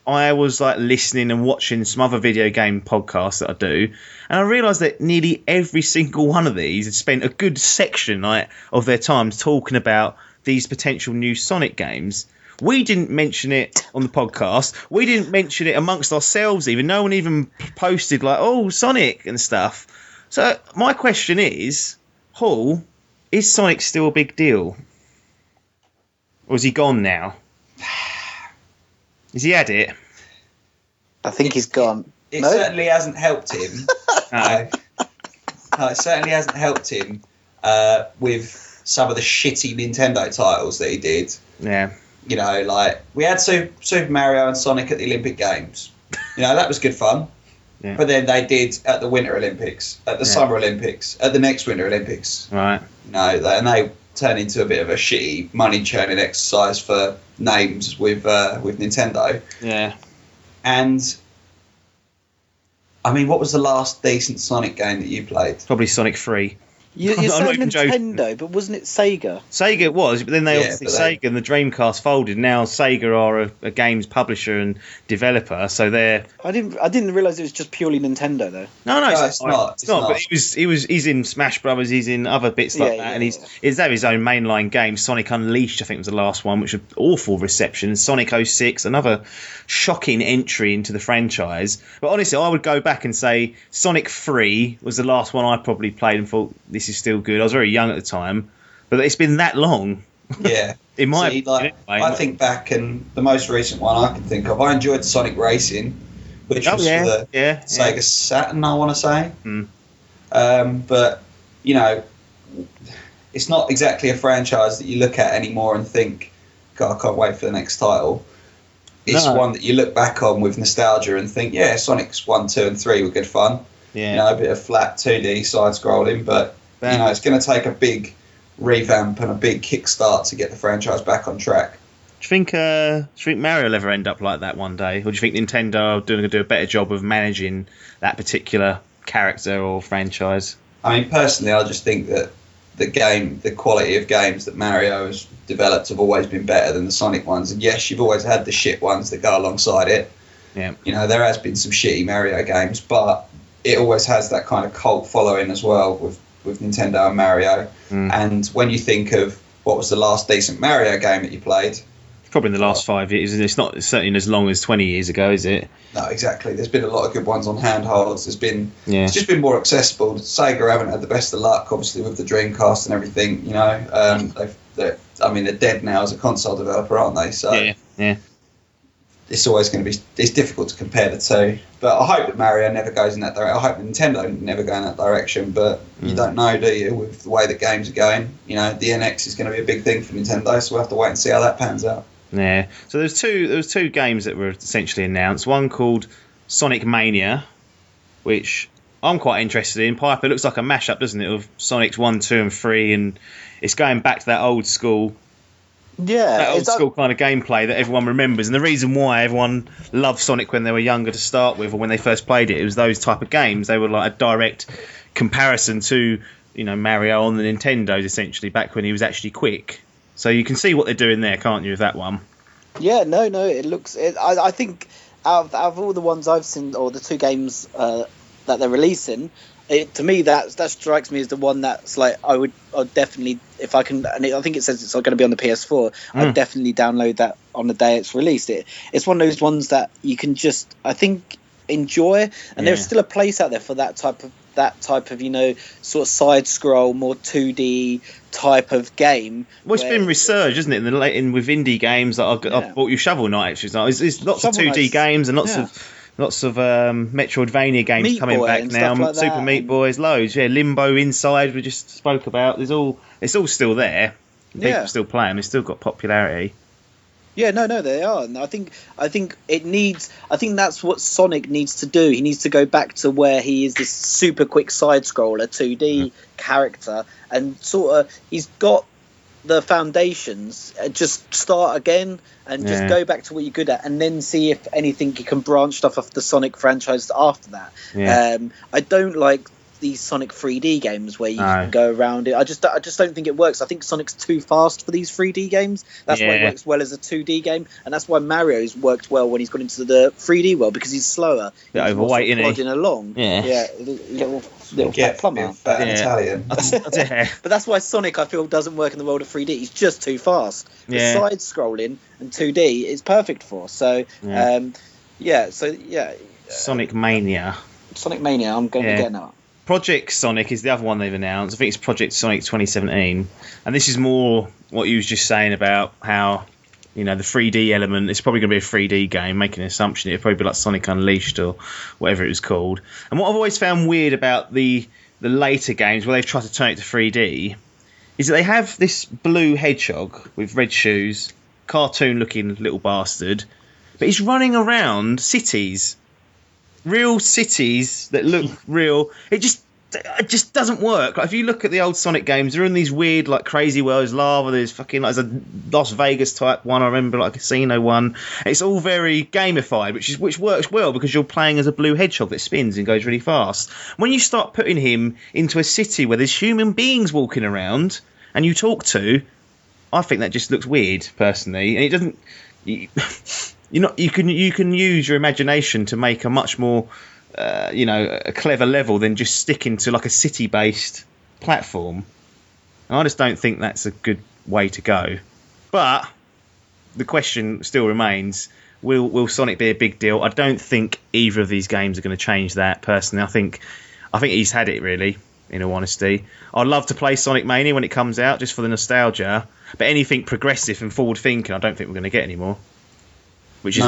I was like listening and watching some other video game podcasts that I do, and I realised that nearly every single one of these had spent a good section of their time talking about these potential new Sonic games. We didn't mention it on the podcast. We didn't mention it amongst ourselves even. No one even posted like, oh, Sonic and stuff. So my question is, Hall, is Sonic still a big deal? Or is he gone now? Has he had it? I think he's gone. It certainly hasn't helped him. No, it certainly hasn't helped him with some of the shitty Nintendo titles that he did. Yeah. Like we had Super Mario and Sonic at the Olympic Games. That was good fun. Yeah. But then they did at the Winter Olympics, at the Summer Olympics, at the next Winter Olympics. Right. And they turned into a bit of a shitty money churning exercise for names with Nintendo. Yeah. And I mean, what was the last decent Sonic game that you played? Probably Sonic 3. You're I'm saying not even Nintendo, joking. but wasn't it Sega? Sega was, but then Yeah, Sega and the Dreamcast folded. Now Sega are a games publisher and developer, so they're I didn't realise it was just purely Nintendo though. no, it's not. It's not. But he's in Smash Brothers. He's in other bits like that, and he's had his own mainline game. Sonic Unleashed, I think, was the last one, which was awful reception. Sonic 06, another shocking entry into the franchise. But honestly, I would go back and say Sonic 3 was the last one I probably played and thought this is still good. I was very young at the time, but it's been that long. Yeah. In my opinion, I think back, and the most recent one I can think of, I enjoyed Sonic Racing, which was for the Sega Saturn, I want to say. But, you know, it's not exactly a franchise that you look at anymore and think, God, I can't wait for the next title. It's one that you look back on with nostalgia and think, yeah, Sonic's 1, 2 and 3 were good fun. Yeah. You know, a bit of flat 2D side-scrolling, but, you know, it's going to take a big revamp and a big kickstart to get the franchise back on track. Do you think Mario will ever end up like that one day? Or do you think Nintendo are going to do a better job of managing that particular character or franchise? I mean, personally, I just think that the quality of games that Mario has developed have always been better than the Sonic ones. And yes, you've always had the shit ones that go alongside it. Yeah. You know, there has been some shitty Mario games, but it always has that kind of cult following as well with Nintendo and Mario. And when you think of what was the last decent Mario game that you played, probably in the last 5 years. It's not certainly as long as 20 years ago, is it? No, exactly. There's been a lot of good ones on handhelds. It's just been more accessible. Sega haven't had the best of luck, obviously, with the Dreamcast and everything. You know, they're dead now as a console developer, aren't they? So yeah. It's always going to be. It's difficult to compare the two. But I hope that Mario never goes in that direction. I hope Nintendo never go in that direction. But you don't know, do you? With the way the games are going, you know, the NX is going to be a big thing for Nintendo. So we'll have to wait and see how that pans out. Yeah. So there was two games that were essentially announced. One called Sonic Mania, which I'm quite interested in. Piper, it looks like a mashup, doesn't it, of Sonic's 1, 2 and 3, and it's going back to that old school kind of gameplay that everyone remembers. And the reason why everyone loved Sonic when they were younger to start with, or when they first played it, was those type of games. They were like a direct comparison to, you know, Mario on the Nintendos, essentially, back when he was actually quick. So you can see what they're doing there, can't you, with that one? Yeah, no, it looks... I think out of all the ones I've seen, or the two games that they're releasing, to me that strikes me as the one that's like I'd definitely, if I can, and I think it says it's going to be on the PS4, I'd definitely download that on the day it's released. It's one of those ones that you can just, I think, enjoy, and there's still a place out there for that type of, you know, sort of side scroll, more 2D type of game. Well, it's been resurged, isn't it? With indie games, I've bought you Shovel Knight. Actually, it's lots of 2D games and lots of Metroidvania games Meat coming Boy back now. Like Super Meat Boys, loads. Yeah, Limbo Inside we just spoke about. It's all still there. People still play them. It's still got popularity. Yeah, no, they are, and I think it needs. I think that's what Sonic needs to do. He needs to go back to where he is this super quick side scroller, 2D character, and sort of he's got the foundations. Just start again and just go back to what you're good at, and then see if anything you can branch stuff off the Sonic franchise after that. Yeah. I don't like these Sonic 3D games where you can go around it. I just don't think it works. I think Sonic's too fast for these 3D games. That's why it works well as a 2D game, and that's why Mario's worked well when he's gone into the 3D world, because he's slower. He's overweight, isn't he? Plodding along. Yeah. Little fat plumber. Italian. But that's why Sonic, I feel, doesn't work in the world of 3D. He's just too fast. The side scrolling and 2D is perfect for. So Sonic Mania. I'm going to get now. Project Sonic is the other one they've announced. I think it's Project Sonic 2017, and this is more what you was just saying about how, you know, the 3D element. It's probably going to be a 3D game. Making an assumption it'll probably be like Sonic Unleashed or whatever it was called. And what I've always found weird about the later games where they've tried to turn it to 3D is that they have this blue hedgehog with red shoes, cartoon-looking little bastard, but he's running around cities. Real cities that look real. It just it just doesn't work. Like, if you look at the old Sonic games, they're in these weird, like, crazy worlds, lava. There's fucking like there's a Las Vegas type one. I remember, like, a casino one. It's all very gamified, which works well because you're playing as a blue hedgehog that spins and goes really fast. When you start putting him into a city where there's human beings walking around and you talk to, I think that just looks weird, personally, and it doesn't. You can use your imagination to make a much more a clever level than just sticking to like a city-based platform. And I just don't think that's a good way to go. But the question still remains: Will Sonic be a big deal? I don't think either of these games are going to change that. Personally, I think he's had it, really. In all honesty, I'd love to play Sonic Mania when it comes out, just for the nostalgia. But anything progressive and forward-thinking, I don't think we're going to get anymore. Which is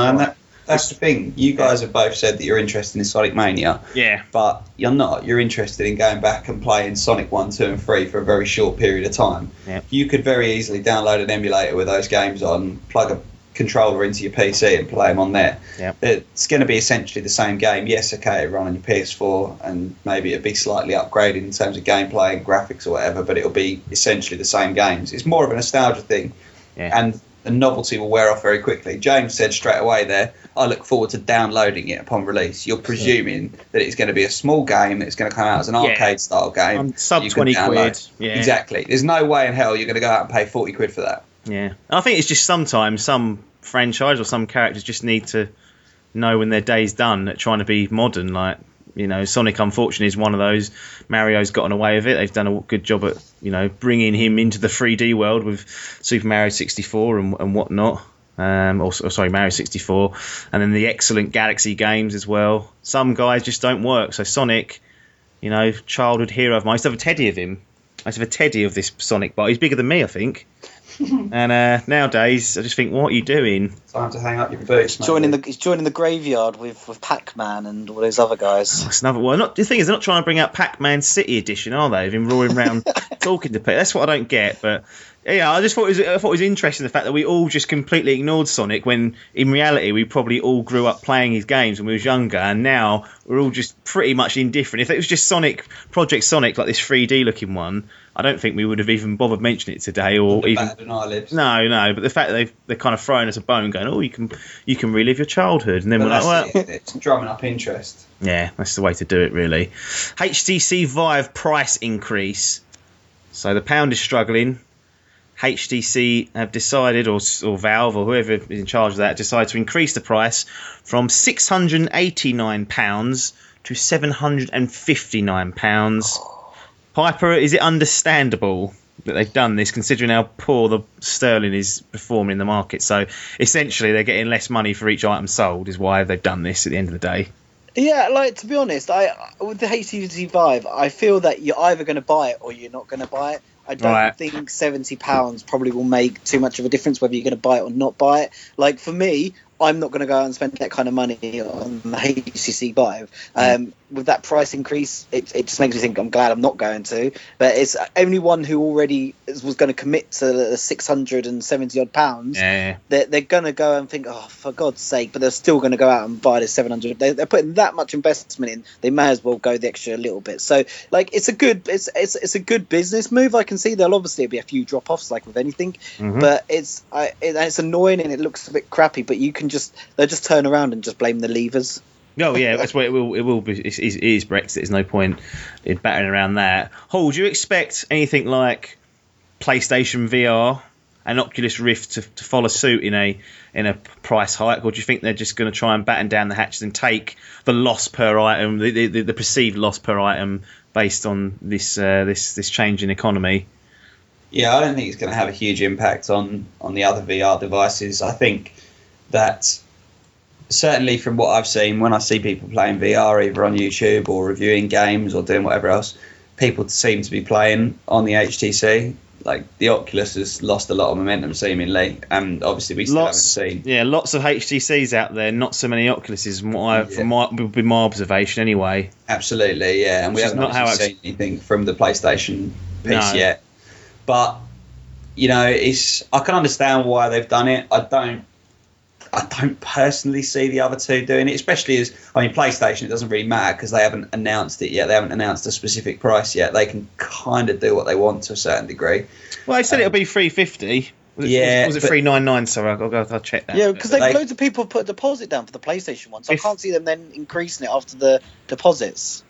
that's the thing. You guys have both said that you're interested in Sonic Mania. Yeah. But you're not. You're interested in going back and playing Sonic 1, 2 and 3 for a very short period of time. Yeah. You could very easily download an emulator with those games on, plug a controller into your PC and play them on there. Yeah. It's going to be essentially the same game. Yes, okay, it'll run on your PS4 and maybe it'll be slightly upgraded in terms of gameplay and graphics or whatever, but it'll be essentially the same games. It's more of a nostalgia thing. Yeah. And the novelty will wear off very quickly. James said straight away there, I look forward to downloading it upon release. You're presuming that it's going to be a small game that's going to come out as an arcade-style game. Sub 20 quid. Yeah. Exactly. There's no way in hell you're going to go out and pay 40 quid for that. Yeah. I think it's just sometimes some franchise or some characters just need to know when their day's done at trying to be modern. Like, Sonic, unfortunately, is one of those. Mario's gotten away with it. They've done a good job at, bringing him into the 3D world with Super Mario 64 and whatnot. Mario 64. And then the excellent Galaxy games as well. Some guys just don't work. So Sonic, childhood hero of mine. I used to have a teddy of him. I used to have a teddy of this Sonic, but he's bigger than me, I think. And nowadays, I just think, what are you doing? Time to hang up your boots. He's joining the graveyard with Pac-Man and all those other guys. That's another one. The thing is, they're not trying to bring out Pac-Man City Edition, are they? Of him roaring around talking to people. That's what I don't get. But yeah, I just thought it was interesting the fact that we all just completely ignored Sonic when, in reality, we probably all grew up playing his games when we was younger, and now we're all just pretty much indifferent. If it was just Project Sonic, like this 3D looking one, I don't think we would have even bothered mentioning it today, or even no. But the fact that they're kind of throwing us a bone, going, "Oh, you can relive your childhood," and then we're like, "Well, it's drumming up interest." Yeah, that's the way to do it, really. HTC Vive price increase. So the pound is struggling. HTC have decided, or Valve, or whoever is in charge of that, decided to increase the price from £689 to £759. Piper, is it understandable that they've done this, considering how poor the sterling is performing in the market? So essentially, they're getting less money for each item sold, is why they've done this at the end of the day. Yeah, like, to be honest, with the HTC Vive, I feel that you're either going to buy it or you're not going to buy it. I don't think £70 probably will make too much of a difference whether you're going to buy it or not buy it. Like, for me, I'm not going to go out and spend that kind of money on the HTC Vive. With that price increase, it just makes me think I'm glad I'm not going to. But it's only one who already was going to commit to the £670 odd. Yeah. They're going to go and think, oh, for God's sake, but they're still going to go out and buy this 700. They're putting that much investment in. They may as well go the extra little bit. So, like, it's a good business move. I can see there'll obviously be a few drop-offs, like with anything. But it's annoying and it looks a bit crappy. But they'll just turn around and just blame the levers. Oh yeah, that's what it will be. It is Brexit. There's no point in battering around that. Hall, do you expect anything like PlayStation VR and Oculus Rift to follow suit in a price hike, or do you think they're just going to try and batten down the hatches and take the loss per item, the perceived loss per item, based on this change in economy? Yeah, I don't think it's going to have a huge impact on the other VR devices. I think that, certainly from what I've seen, when I see people playing VR either on YouTube or reviewing games or doing whatever else, people seem to be playing on the HTC. Like, the Oculus has lost a lot of momentum seemingly, and obviously we still haven't seen. Yeah, lots of HTCs out there, not so many Oculuses, from my observation anyway. Absolutely, yeah, and we haven't seen anything from the PlayStation piece yet. But I can understand why they've done it. I don't personally see the other two doing it, especially as, I mean, PlayStation, it doesn't really matter because they haven't announced it yet. They haven't announced a specific price yet. They can kind of do what they want to a certain degree. Well, they said it'll be $350. Was it $399? Sorry, I'll check that. Yeah, because loads of people put a deposit down for the PlayStation one, so I can't see them then increasing it after the deposits.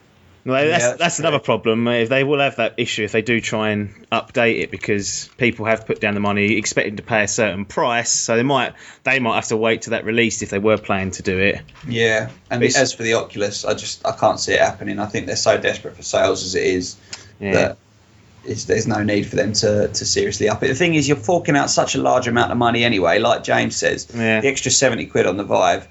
Well, that's another problem. If they will have that issue if they do try and update it, because people have put down the money expecting to pay a certain price, so they might have to wait till that released if they were planning to do it. Yeah, and as for the Oculus, I can't see it happening. I think they're so desperate for sales as it is that there's no need for them to seriously up it. The thing is, you're forking out such a large amount of money anyway. Like James says, the extra £70 on the Vive,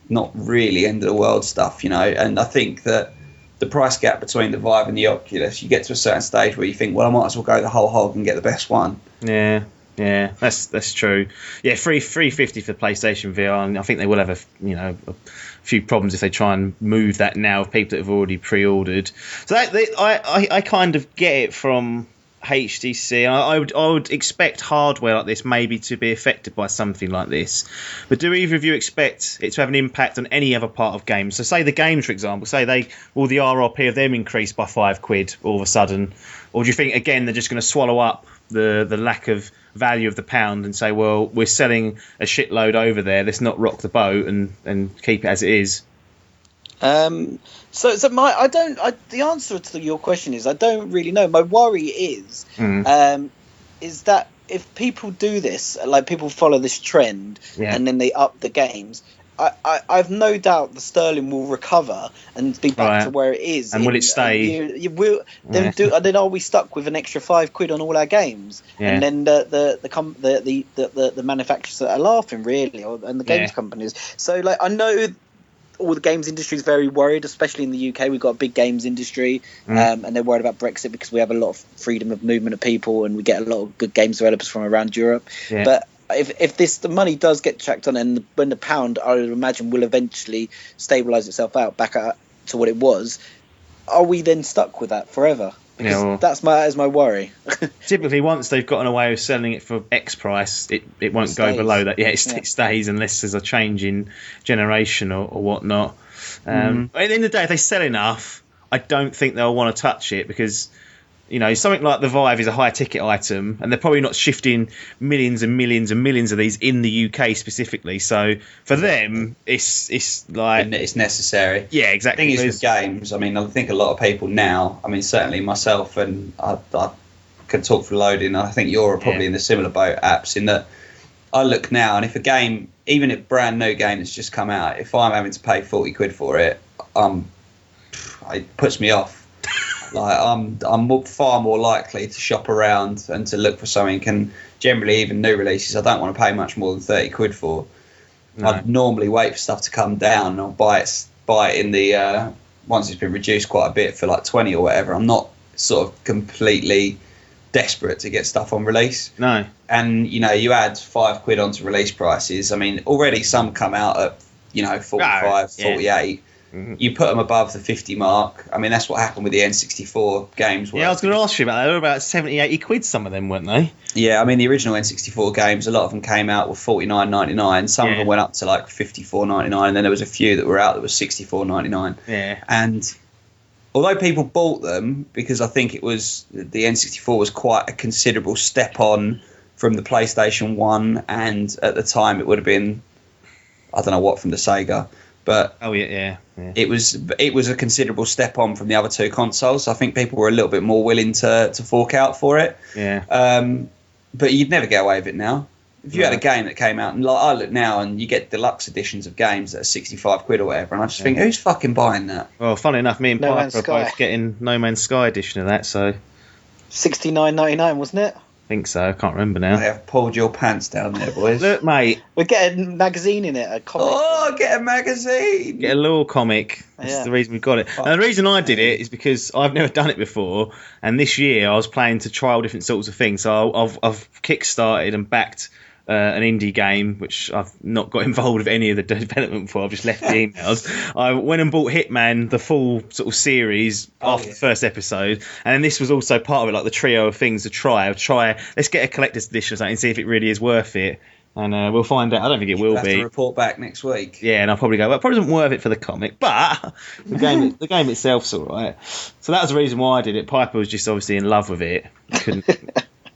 not really end of the world stuff, you know. And I think that the price gap between the Vive and the Oculus, you get to a certain stage where you think, well, I might as well go the whole hog and get the best one. Yeah, that's true. Yeah, $350 for PlayStation VR, and I think they will have a few problems if they try and move that now of people that have already pre-ordered. So I kind of get it from HTC. I would expect hardware like this maybe to be affected by something like this, but do either of you expect it to have an impact on any other part of games? So say the games, for example, say the RRP of them increased by £5 all of a sudden, or do you think again they're just going to swallow up the lack of value of the pound and say, well, we're selling a shitload over there, let's not rock the boat and keep it as it is? So the answer to your question is I don't really know. My worry is that if people do this, like people follow this trend and then they up the games, I've no doubt the sterling will recover and be back to where it is. And will it stay? Then are we stuck with an extra £5 on all our games? Yeah. And then the manufacturers are laughing really, and the games companies. So like I know all the games industry is very worried, especially in the UK. We've got a big games industry, and they're worried about Brexit because we have a lot of freedom of movement of people, and we get a lot of good games developers from around Europe. Yeah. But if the money does get tracked on, and when the pound, I would imagine, will eventually stabilise itself out back to what it was, are we then stuck with that forever? Because that's my worry. Typically, once they've gotten away with selling it for X price, it won't go below that. Yeah, it stays unless there's a change in generation or whatnot. But at the end of the day, if they sell enough, I don't think they'll want to touch it because, you know, something like the Vive is a high ticket item, and they're probably not shifting millions and millions and millions of these in the UK specifically. So for them, it's like it's necessary. Yeah, exactly. The thing is with games, I mean, I think a lot of people now, I mean, certainly myself, and I can talk for loading. I think you're probably in the similar boat, apps, in that I look now, and if a game, even a brand new game that's just come out, if I'm having to pay £40 for it, it puts me off. Like I'm far more likely to shop around and to look for something, and generally even new releases I don't want to pay much more than £30 for. No. I'd normally wait for stuff to come down, and I'll buy it in the once it's been reduced quite a bit for like 20 or whatever. I'm not sort of completely desperate to get stuff on release. No. And you know, you add £5 onto release prices. I mean, already some come out at 45, 48. Mm-hmm. You put them above the 50 mark. I mean, that's what happened with the N64 games. Yeah, I was going to ask you about that. They were about 70, 80 quid, some of them, weren't they? Yeah, I mean, the original N64 games, a lot of them came out with $49.99. Some of them went up to like $54.99, and then there was a few that were out that was $64.99. Yeah. And although people bought them, because I think it was the N64 was quite a considerable step on from the PlayStation 1, and at the time it would have been, I don't know what, from the Sega. But it was a considerable step on from the other two consoles. I think people were a little bit more willing to fork out for it. Yeah. But you'd never get away with it now. If you had a game that came out, and like I look now, and you get deluxe editions of games that are £65 or whatever, and I just think, who's fucking buying that? Well, funny enough, me and Piper are both getting No Man's Sky edition of that, so $69.99, wasn't it? I think so. I can't remember now. They have pulled your pants down there, boys. Look, mate. We're getting a magazine in it, a comic. Oh, get a magazine. Get a little comic. That's the reason we got it. And the reason I did it is because I've never done it before, and this year I was planning to trial different sorts of things. So I've kick-started and backed an indie game, which I've not got involved with any of the development for. I've just left the emails. I went and bought Hitman, the full sort of series, after the first episode, and then this was also part of it, like the trio of things to try. Let's get a collector's edition or something and see if it really is worth it. And we'll find out. I don't think it will have be. to report back next week. Yeah, and I'll probably go, well, it probably isn't worth it for the comic, but the game itself's all right. So that was the reason why I did it. Piper was just obviously in love with it.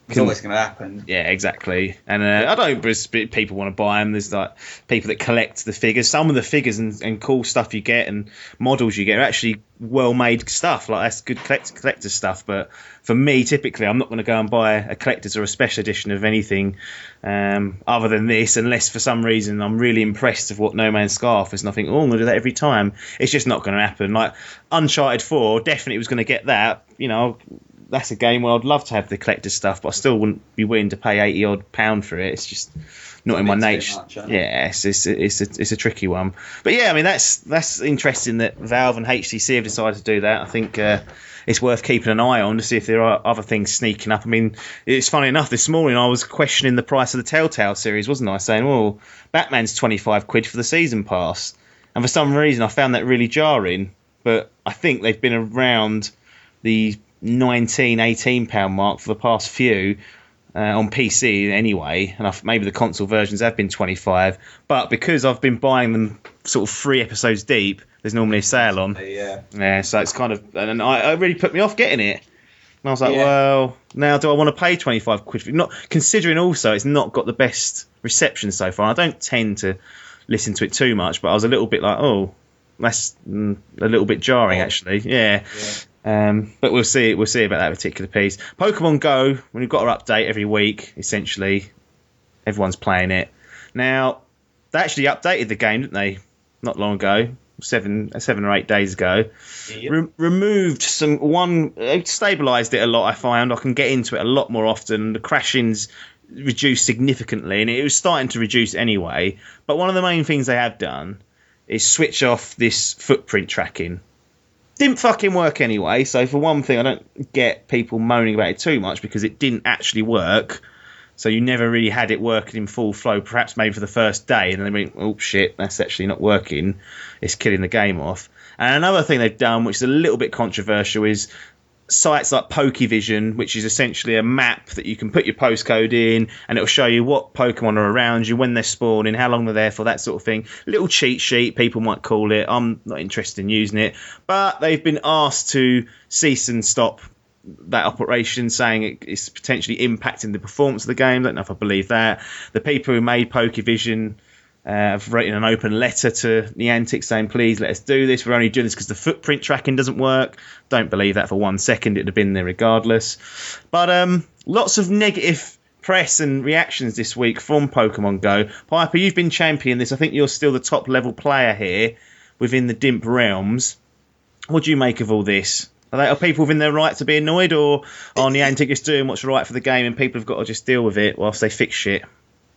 It's always going to happen. Yeah, exactly. And I don't. People want to buy them. There's like people that collect the figures. Some of the figures and cool stuff you get and models you get are actually well-made stuff. Like that's good collector stuff. But for me, typically, I'm not going to go and buy a collector's or a special edition of anything other than this, unless for some reason I'm really impressed with what No Man's Sky offers, and I think, oh, I'm going to do that every time. It's just not going to happen. Like Uncharted 4, definitely was going to get that. You know. That's a game where I'd love to have the collector's stuff, but I still wouldn't be willing to pay £80 for it. It's just not in my nature. Yeah, it's a tricky one. But yeah, I mean that's interesting that Valve and HTC have decided to do that. I think it's worth keeping an eye on to see if there are other things sneaking up. I mean, it's funny enough. This morning I was questioning the price of the Telltale series, wasn't I? Saying, well, Batman's £25 for the season pass, and for some reason I found that really jarring. But I think they've been around the £19-18 mark for the past few on PC anyway, and maybe the console versions have been 25, but because I've been buying them sort of 3 episodes deep, there's normally a sale on. Yeah, so it's kind of, and it really put me off getting it. And I was like, well, now do I want to pay £25 for it? Not considering also it's not got the best reception so far. I don't tend to listen to it too much, but I was a little bit like, oh, that's a little bit jarring actually. Yeah. But we'll see about that particular piece. Pokemon Go, when you've got our update every week, essentially, everyone's playing it. Now, they actually updated the game, didn't they? Not long ago, 7 or 8 days ago. Yep. Removed stabilised it a lot, I find. I can get into it a lot more often. The crashing's reduced significantly, and it was starting to reduce anyway. But one of the main things they have done is switch off this footprint tracking. Didn't fucking work anyway, so for one thing I don't get people moaning about it too much because it didn't actually work, so you never really had it working in full flow, perhaps maybe for the first day, and then they went, oh shit, that's actually not working, it's killing the game off. And another thing they've done, which is a little bit controversial, is sites like Pokevision, which is essentially a map that you can put your postcode in and it'll show you what Pokemon are around you, when they're spawning, how long they're there for, that sort of thing. Little cheat sheet, people might call it. I'm not interested in using it. But they've been asked to cease and stop that operation, saying it's potentially impacting the performance of the game. I don't know if I believe that. The people who made Pokevision have written an open letter to Niantic saying, please let us do this. We're only doing this because the footprint tracking doesn't work. Don't believe that for 1 second. It'd have been there regardless. But lots of negative press and reactions this week from Pokemon Go. Piper, you've been championing this. I think you're still the top level player here within the Dimp realms. What do you make of all this? Are people within their right to be annoyed, or are Niantic just doing what's right for the game and people have got to just deal with it whilst they fix shit?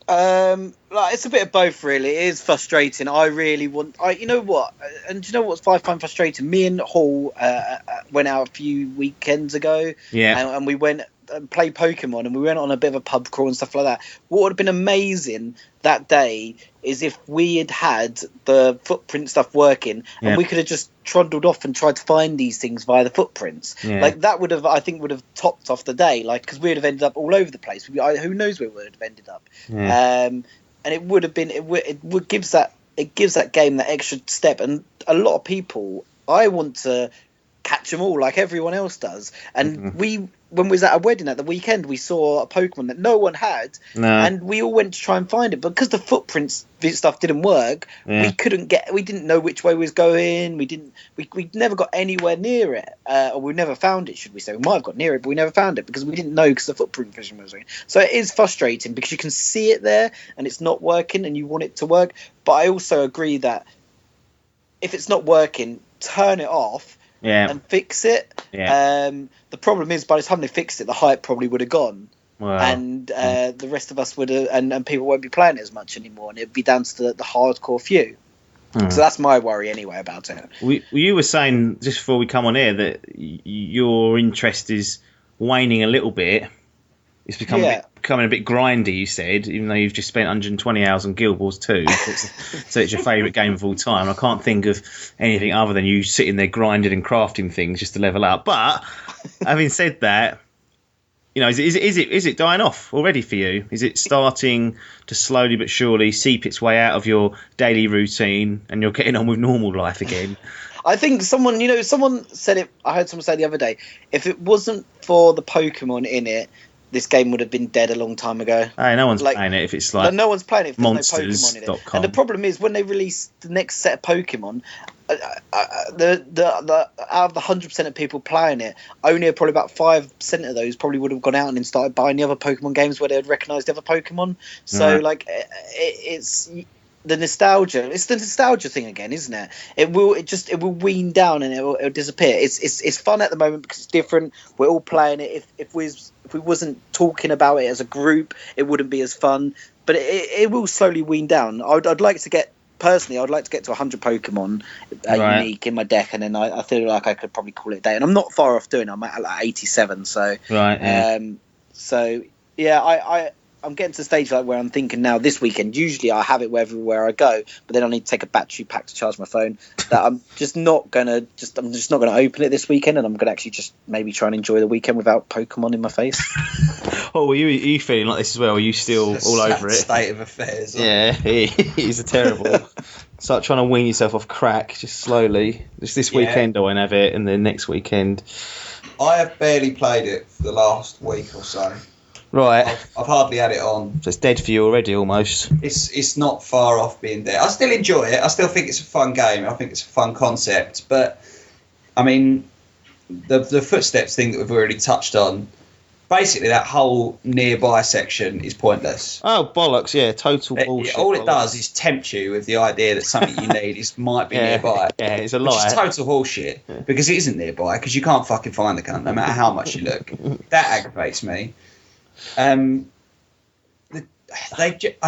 It's a bit of both, really. It is frustrating. I really want. You know what? And do you know what's I find frustrating? Me and Hall went out a few weekends ago. Yeah. And we went and played Pokemon, and we went on a bit of a pub crawl and stuff like that. What would have been amazing that day is if we had the footprint stuff working, and we could have just trundled off and tried to find these things via the footprints. Yeah. Like that would have, I think, would have topped off the day. Like, because we would have ended up all over the place. Who knows where we would have ended up? Yeah. And it would have been. It gives that game that extra step. And a lot of people, I want to catch them all like everyone else does. And when we was at a wedding at the weekend, we saw a Pokemon that no one had, and we all went to try and find it. But because the footprints stuff didn't work, we didn't know which way we was going. We never got anywhere near it, or we never found it, should we say. We might have got near it, but we never found it because we didn't know, because the footprint vision was working. So it is frustrating because you can see it there and it's not working and you want it to work. But I also agree that if it's not working, turn it off. And fix it. The problem is, by the time they fixed it, the hype probably would have gone, and the rest of us would have, and people won't be playing it as much anymore, and it'd be down to the hardcore few. So that's my worry anyway about it. You were saying just before we come on air that your interest is waning a little bit. It's becoming a bit grindy, you said, even though you've just spent 120 hours on Guild Wars 2. So it's your favourite game of all time. I can't think of anything other than you sitting there grinding and crafting things just to level up. But having said that, is it dying off already for you? Is it starting to slowly but surely seep its way out of your daily routine, and you're getting on with normal life again? I think someone said it. I heard someone say the other day, if it wasn't for the Pokemon in it, this game would have been dead a long time ago. Hey, no one's playing it if it's like no one's playing it if there's no Pokemon in it. Monsters.com. And the problem is when they release the next set of Pokemon, the out of the 100% of people playing it, only probably about 5% of those probably would have gone out and then started buying the other Pokemon games where they would recognise the other Pokemon. So like it's the nostalgia. It's the nostalgia thing again, isn't it? It will wean down and it'll disappear. It's fun at the moment because it's different. We're all playing it. If we wasn't talking about it as a group, it wouldn't be as fun. But it will slowly wean down. I'd like to get to 100 Pokemon unique in my deck, and then I feel like I could probably call it a day. And I'm not far off doing it. I'm at like 87. So so yeah, I'm getting to the stage like where I'm thinking now this weekend. Usually I have it everywhere I go, but then I need to take a battery pack to charge my phone. That I'm just not gonna open it this weekend, and I'm gonna actually just maybe try and enjoy the weekend without Pokemon in my face. Oh, are you feeling like this as well? Are you still all over it? State of affairs. Yeah, it is a terrible. It's like trying to wean yourself off crack, just slowly. Just this weekend I won't have it, and then next weekend. I have barely played it for the last week or so. Right. I've hardly had it on. So it's dead for you already, almost. It's not far off being there. I still enjoy it. I still think it's a fun game. I think it's a fun concept. But, I mean, the footsteps thing that we've already touched on, basically that whole nearby section is pointless. Oh, bollocks, yeah. Total bullshit. All it does is tempt you with the idea that something you need might be nearby. Yeah, it's a lie. Which is total horseshit. Because it isn't nearby, because you can't fucking find the cunt, no matter how much you look. That aggravates me. I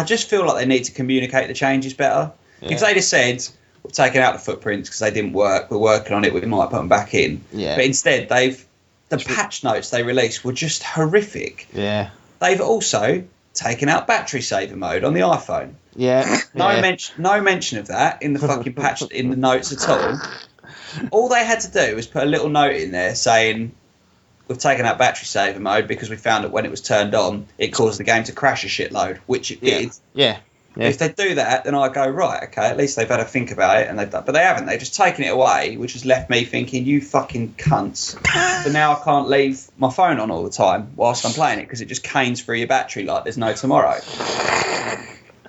just feel like they need to communicate the changes better. Yeah. If they'd have said, we've taken out the footprints because they didn't work, we're working on it, we might put them back in. Yeah. But instead, the patch notes they released were just horrific. Yeah. They've also taken out battery saver mode on the iPhone. Yeah. No mention of that in the fucking patch in the notes at all. All they had to do was put a little note in there saying, we've taken out battery saver mode because we found that when it was turned on, it caused the game to crash a shitload, which it did. Yeah. If they do that, then I go, right, okay, at least they've had to think about it, and they've done. But they haven't. They've just taken it away, which has left me thinking, you fucking cunts. So now I can't leave my phone on all the time whilst I'm playing it because it just canes through your battery like there's no tomorrow.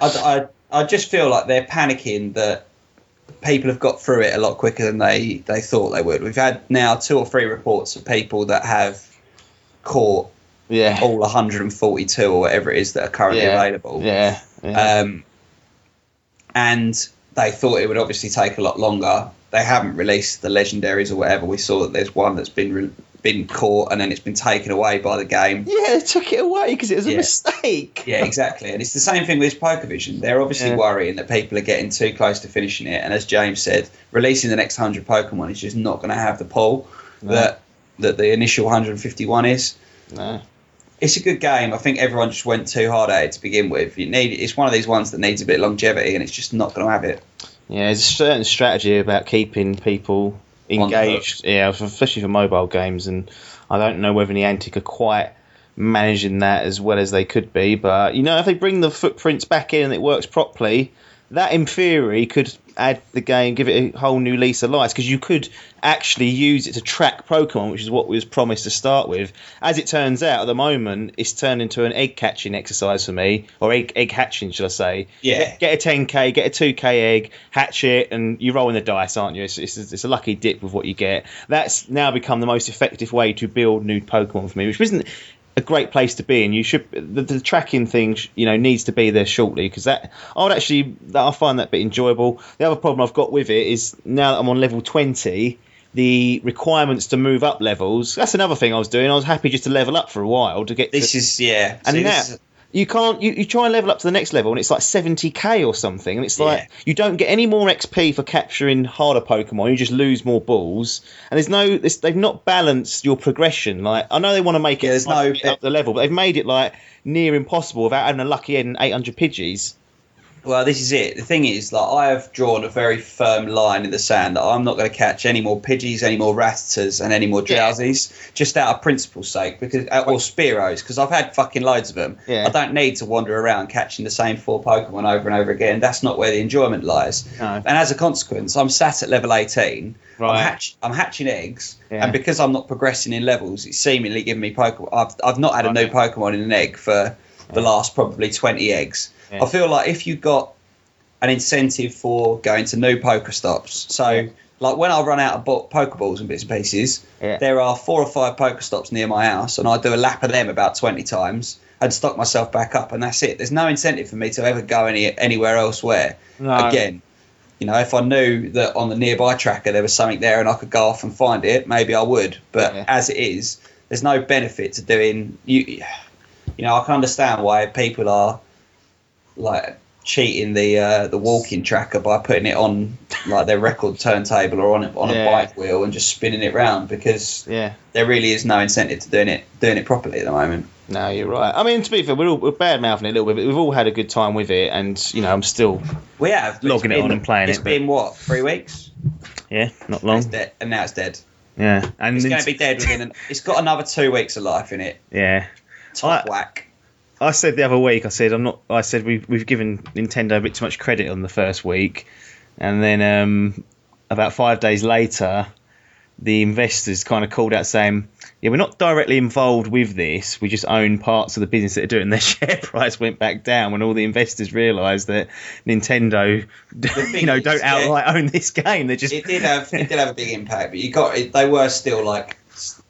I just feel like they're panicking that people have got through it a lot quicker than they thought they would. We've had now 2 or 3 reports of people that have caught all 142 or whatever it is that are currently available. Yeah. And they thought it would obviously take a lot longer. They haven't released the legendaries or whatever. We saw that there's one that's been caught and then it's been taken away by the game. Yeah, they took it away because it was a mistake. Yeah, exactly. And it's the same thing with PokeVision. They're obviously worrying that people are getting too close to finishing it. And as James said, releasing the next 100 Pokemon is just not going to have the pull that the initial 151 is. No. It's a good game. I think everyone just went too hard at it to begin with. It's one of these ones that needs a bit of longevity, and it's just not going to have it. Yeah, there's a certain strategy about keeping people engaged, especially for mobile games, and I don't know whether Niantic are quite managing that as well as they could be. But if they bring the footprints back in and it works properly, that in theory could add the game, give it a whole new lease of life, because you could actually use it to track Pokemon, which is what was promised to start with. As it turns out, at the moment, it's turned into an egg catching exercise for me, or egg hatching, should I say? Yeah. Get a 10k, get a 2k egg, hatch it, and you're rolling the dice, aren't you? It's a lucky dip with what you get. That's now become the most effective way to build new Pokemon for me, which isn't a great place to be, and you should the tracking thing needs to be there shortly, because I find that bit enjoyable. The other problem I've got with it is now that I'm on level 20, the requirements to move up levels, that's another thing I was doing. I was happy just to level up for a while to get you can't. You try and level up to the next level, and it's like 70k or something, and it's like you don't get any more XP for capturing harder Pokemon. You just lose more balls, and they've not balanced your progression. Like, I know they want to make it up the level, but they've made it like near impossible without having a lucky end and 800 Pidgeys. Well, this is it. The thing is, like, I have drawn a very firm line in the sand that I'm not going to catch any more Pidgeys, any more Rattatas, and any more Drowsies, just out of principle's sake, because or Spearows, because I've had fucking loads of them. Yeah. I don't need to wander around catching the same 4 Pokemon over and over again. That's not where the enjoyment lies. No. And as a consequence, I'm sat at level 18. Right. I'm hatching eggs, and because I'm not progressing in levels, it's seemingly giving me Pokemon. I've not had a new Pokemon in an egg for the last probably 20 eggs. Yeah. I feel like if you got an incentive for going to new Pokestops, so like when I run out of Pokeballs and bits and pieces, there are 4 or 5 Pokestops near my house, and I do a lap of them about 20 times and stock myself back up, and that's it. There's no incentive for me to ever go anywhere elsewhere. No. Again, you know, if I knew that on the nearby tracker there was something there and I could go off and find it, maybe I would. But as it is, there's no benefit to doing. You know, I can understand why people are like cheating the walking tracker by putting it on like their record turntable or on a bike wheel and just spinning it round, because there really is no incentive to doing it properly at the moment. No, you're right. I mean, to be fair, we're bad mouthing it a little bit, but we've all had a good time with it, and you know, I'm still logging it on and playing it. It's been what, 3 weeks? Yeah, not long. It's dead, and now it's dead. Yeah, and it's going to be dead within. It's got another 2 weeks of life in it. Yeah, top whack. I said the other week, I said we've given Nintendo a bit too much credit on the first week, and then about 5 days later, the investors kind of called out saying, "Yeah, we're not directly involved with this. We just own parts of the business that are doing." And their share price went back down when all the investors realised that Nintendo, don't outright own this game. They just it did have a big impact, but they were still like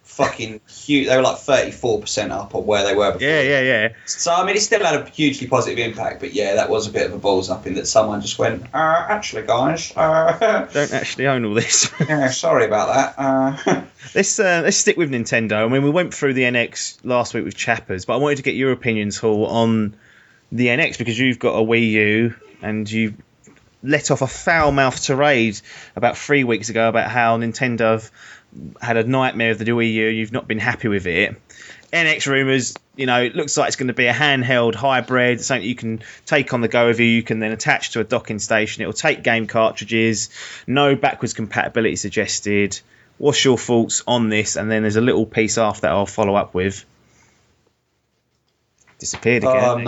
fucking huge. They were like 34% up on where they were before. Yeah. So I mean, it still had a hugely positive impact, but yeah, that was a bit of a balls up in that someone just went, actually, guys, don't actually own all this. Yeah, sorry about that. Let's stick with Nintendo. I mean, we went through the NX last week with Chappers, but I wanted to get your opinions, Hall, on the NX, because you've got a Wii U and you let off a foul-mouthed tirade about 3 weeks ago about how Nintendo have had a nightmare of the Wii U. You've not been happy with it. NX rumours, it looks like it's going to be a handheld hybrid, something you can take on the go with you. You can then attach to a docking station. It will take game cartridges. No backwards compatibility suggested. What's your thoughts on this? And then there's a little piece after that I'll follow up with. Disappeared again.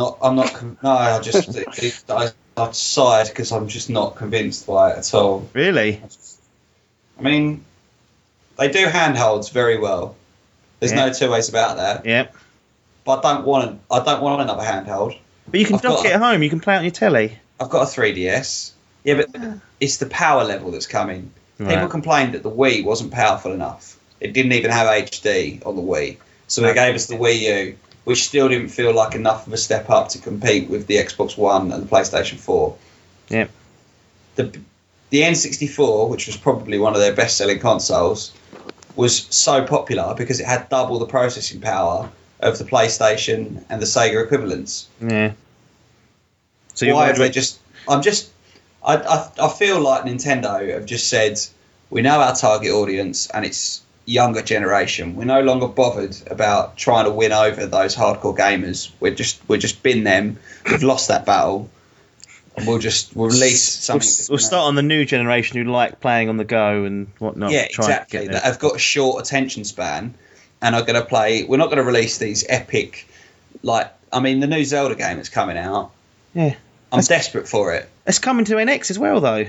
I sighed because I'm just not convinced by it at all. Really? I mean, they do handholds very well. There's no two ways about that. Yep. But I don't want another handheld. But you can dock it at home. You can play it on your telly. I've got a 3DS. Yeah, but it's the power level that's coming. Right. People complained that the Wii wasn't powerful enough. It didn't even have HD on the Wii. So they gave us the Wii U, which still didn't feel like enough of a step up to compete with the Xbox One and the PlayStation 4. Yep. The N64, which was probably one of their best-selling consoles, was so popular because it had double the processing power of the PlayStation and the Sega equivalents. Yeah. So why have they just? I feel like Nintendo have just said, we know our target audience and it's younger generation. We're no longer bothered about trying to win over those hardcore gamers. We're just been them. We've lost that battle. And we'll release something. We'll start on the new generation who like playing on the go and whatnot. Yeah, exactly. That have got a short attention span and are going to play. We're not going to release these epic, the new Zelda game that's coming out. Yeah, I'm desperate for it. It's coming to NX as well, though.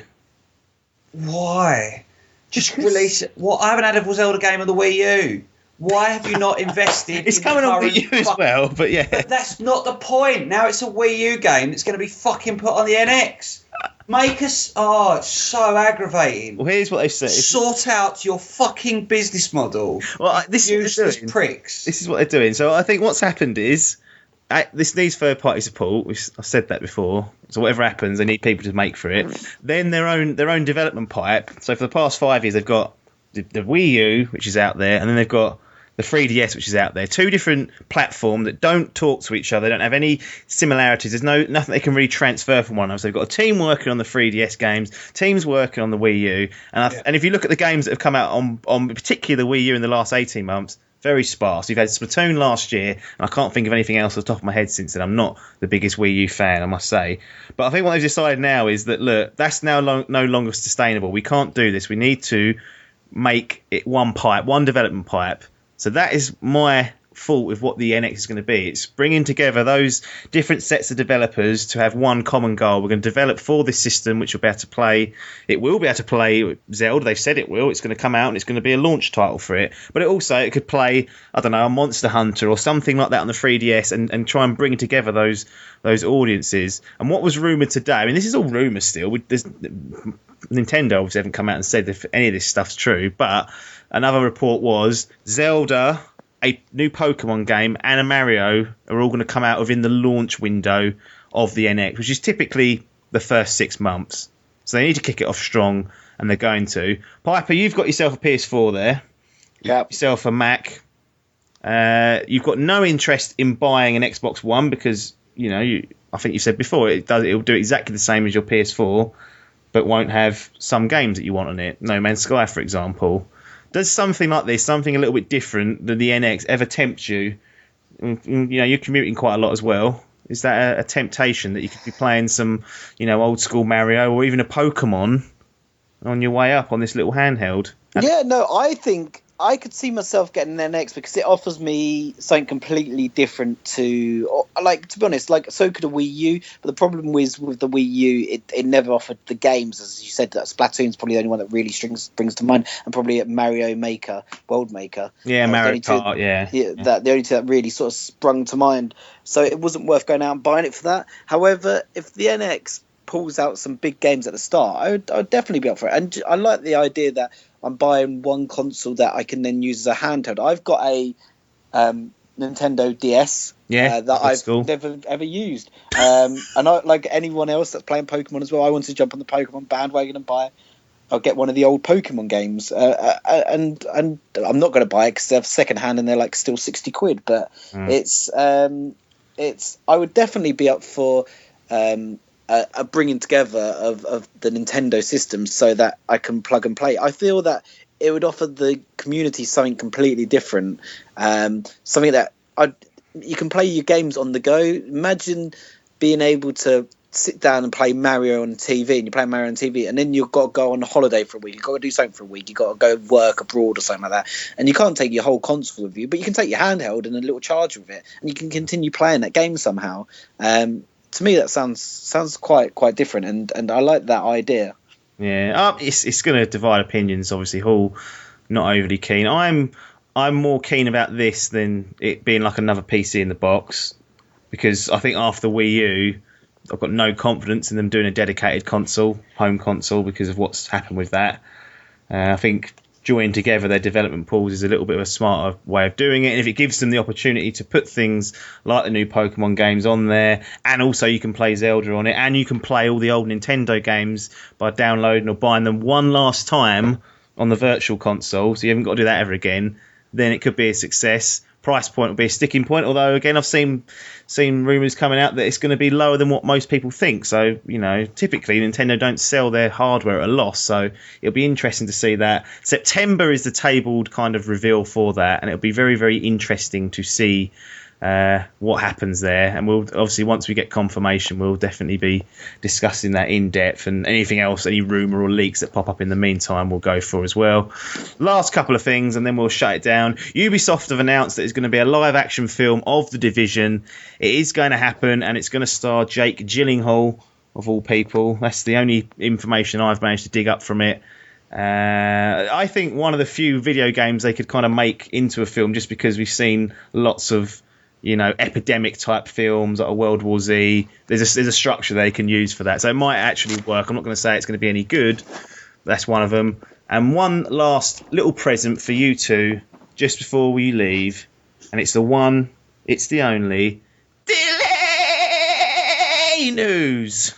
Why? Just release it. What? I haven't had a Zelda game on the Wii U. Why have you not invested? It's coming on Wii U as well, but yeah. But that's not the point. Now it's a Wii U game that's going to be fucking put on the NX. Make us... Oh, it's so aggravating. Well, here's what they say. Sort out your fucking business model. Well, this is what they're doing. Pricks. This is what they're doing. So I think what's happened is this needs third-party support. I've said that before. So whatever happens, they need people to make for it. Then their own development pipe. So for the past 5 years, they've got the Wii U, which is out there, and then they've got the 3DS, which is out there. Two different platforms that don't talk to each other. They don't have any similarities. There's nothing they can really transfer from one another. So they've got a team working on the 3DS games, teams working on the Wii U. And if you look at the games that have come out on particularly the Wii U in the last 18 months, very sparse. You've had Splatoon last year, and I can't think of anything else off the top of my head since then. I'm not the biggest Wii U fan, I must say. But I think what they've decided now is that, look, that's now no longer sustainable. We can't do this. We need to make it one pipe, one development pipe. So that is my fault with what the NX is going to be. It's bringing together those different sets of developers to have one common goal. We're going to develop for this system, which will be able to play. It will be able to play Zelda. They've said it will. It's going to come out and it's going to be a launch title for it. But it could play, I don't know, a Monster Hunter or something like that on the 3DS and try and bring together those audiences. And what was rumoured today, I mean, this is all rumours still. Nintendo obviously haven't come out and said if any of this stuff's true, but another report was Zelda, a new Pokemon game, and a Mario are all going to come out within the launch window of the NX, which is typically the first 6 months. So they need to kick it off strong, and they're going to. Piper, you've got yourself a PS4 there. Yep. Yourself a Mac. You've got no interest in buying an Xbox One because, I think you said before, it'll do exactly the same as your PS4, but won't have some games that you want on it. No Man's Sky, for example. Does something like this, something a little bit different than the NX, ever tempt you? You're commuting quite a lot as well. Is that a temptation that you could be playing some, old school Mario or even a Pokemon on your way up on this little handheld? Yeah, no, I think I could see myself getting an NX because it offers me something completely different to be honest, so could a Wii U. But the problem with the Wii U, it never offered the games, as you said. That Splatoon's probably the only one that really brings to mind, and probably Mario Maker, World Maker. Yeah, Mario Kart. The only two that really sort of sprung to mind. So it wasn't worth going out and buying it for that. However, if the NX pulls out some big games at the start, I would definitely be up for it. And I like the idea that I'm buying one console that I can then use as a handheld. I've got a Nintendo DS that I've never ever used. And I, like anyone else that's playing Pokemon as well, I want to jump on the Pokemon bandwagon and I'll get one of the old Pokemon games. And I'm not going to buy it because they're second hand and they're like still £60. But it's I would definitely be up for a bringing together of the Nintendo system so that I can plug and play. I feel that it would offer the community something completely different, something that you can play your games on the go. Imagine being able to sit down and play Mario on TV, and you're playing Mario on TV, and then you've got to go on a holiday for a week. You've got to do something for a week. You've got to go work abroad or something like that. And you can't take your whole console with you, but you can take your handheld and a little charger with it, and you can continue playing that game somehow. To me, that sounds quite different, and I like that idea. Yeah, it's going to divide opinions. Obviously, Hall not overly keen. I'm more keen about this than it being like another PC in the box, because I think after Wii U, I've got no confidence in them doing a dedicated home console, because of what's happened with that. I think joining together their development pools is a little bit of a smarter way of doing it, and if it gives them the opportunity to put things like the new Pokemon games on there, and also you can play Zelda on it, and you can play all the old Nintendo games by downloading or buying them one last time on the virtual console, so you haven't got to do that ever again, then it could be a success. Price point will be a sticking point, although again I've seen rumours coming out that it's going to be lower than what most people think. So typically Nintendo don't sell their hardware at a loss, so it'll be interesting to see that. September is the tabled kind of reveal for that, and it'll be very, very interesting to see what happens there. And we'll obviously, once we get confirmation, we'll definitely be discussing that in depth, and anything else, any rumour or leaks that pop up in the meantime, we'll go for as well. Last couple of things and then we'll shut it down. Ubisoft have announced that it's going to be a live action film of The Division. It is going to happen, and it's going to star Jake Gyllenhaal, of all people. That's the only information I've managed to dig up from it. I think one of the few video games they could kind of make into a film, just because we've seen lots of epidemic type films like a World War Z. There's a structure they can use for that, so it might actually work. I'm not going to say it's going to be any good. That's one of them. And one last little present for you two just before we leave, and it's the one, it's the only delay news.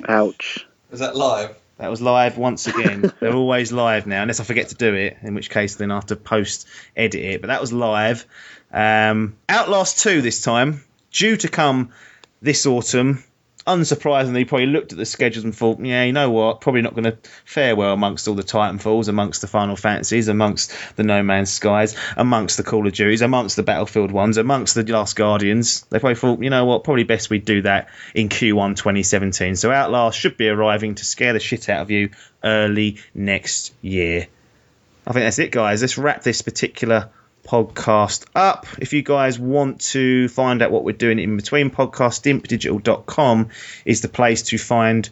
Ouch. Was that live? That was live once again. They're always live now, unless I forget to do it, in which case then I have to post-edit it. But that was live. Outlast 2 this time, due to come this autumn. unsurprisingly, probably looked at the schedules and thought, yeah, you know what, probably not going to fare well amongst all the Titanfalls, amongst the Final Fantasies, amongst the No Man's Skies, amongst the Call of Duties, amongst the Battlefield ones, amongst the Last Guardians. They probably thought, you know what, probably best we do that in Q1 2017. So Outlast should be arriving to scare the shit out of you early next year. I think that's it, guys. Let's wrap this particular podcast up. If you guys want to find out what we're doing in between podcasts, dimpdigital.com is the place to find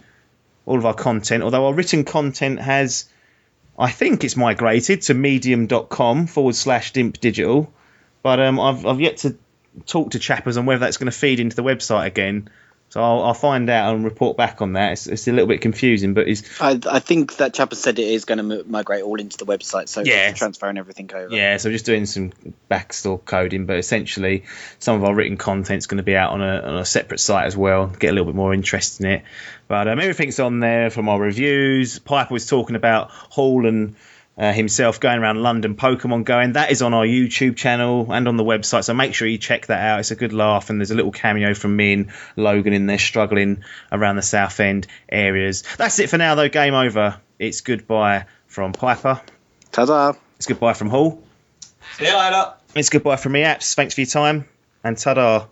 all of our content, although our written content has, I think it's migrated to medium.com/dimpdigital, but I've yet to talk to chappers on whether that's going to feed into the website again. So I'll find out and report back on that. It's a little bit confusing, but I think that chap has said it is going to migrate all into the website, so yeah, transferring everything over. Yeah, so just doing some backstore coding, but essentially some of our written content's going to be out on a separate site as well. Get a little bit more interest in it. But everything's on there from our reviews. Piper was talking about Hall and himself going around London Pokémon Go, and that is on our YouTube channel and on the website, so make sure you check that out. It's a good laugh, and there's a little cameo from me and Logan in there struggling around the Southend areas. That's it for now though. Game over. It's goodbye from Piper. Ta-da. It's goodbye from Hall. See you later. It's goodbye from me, Apps. Thanks for your time, and ta-da.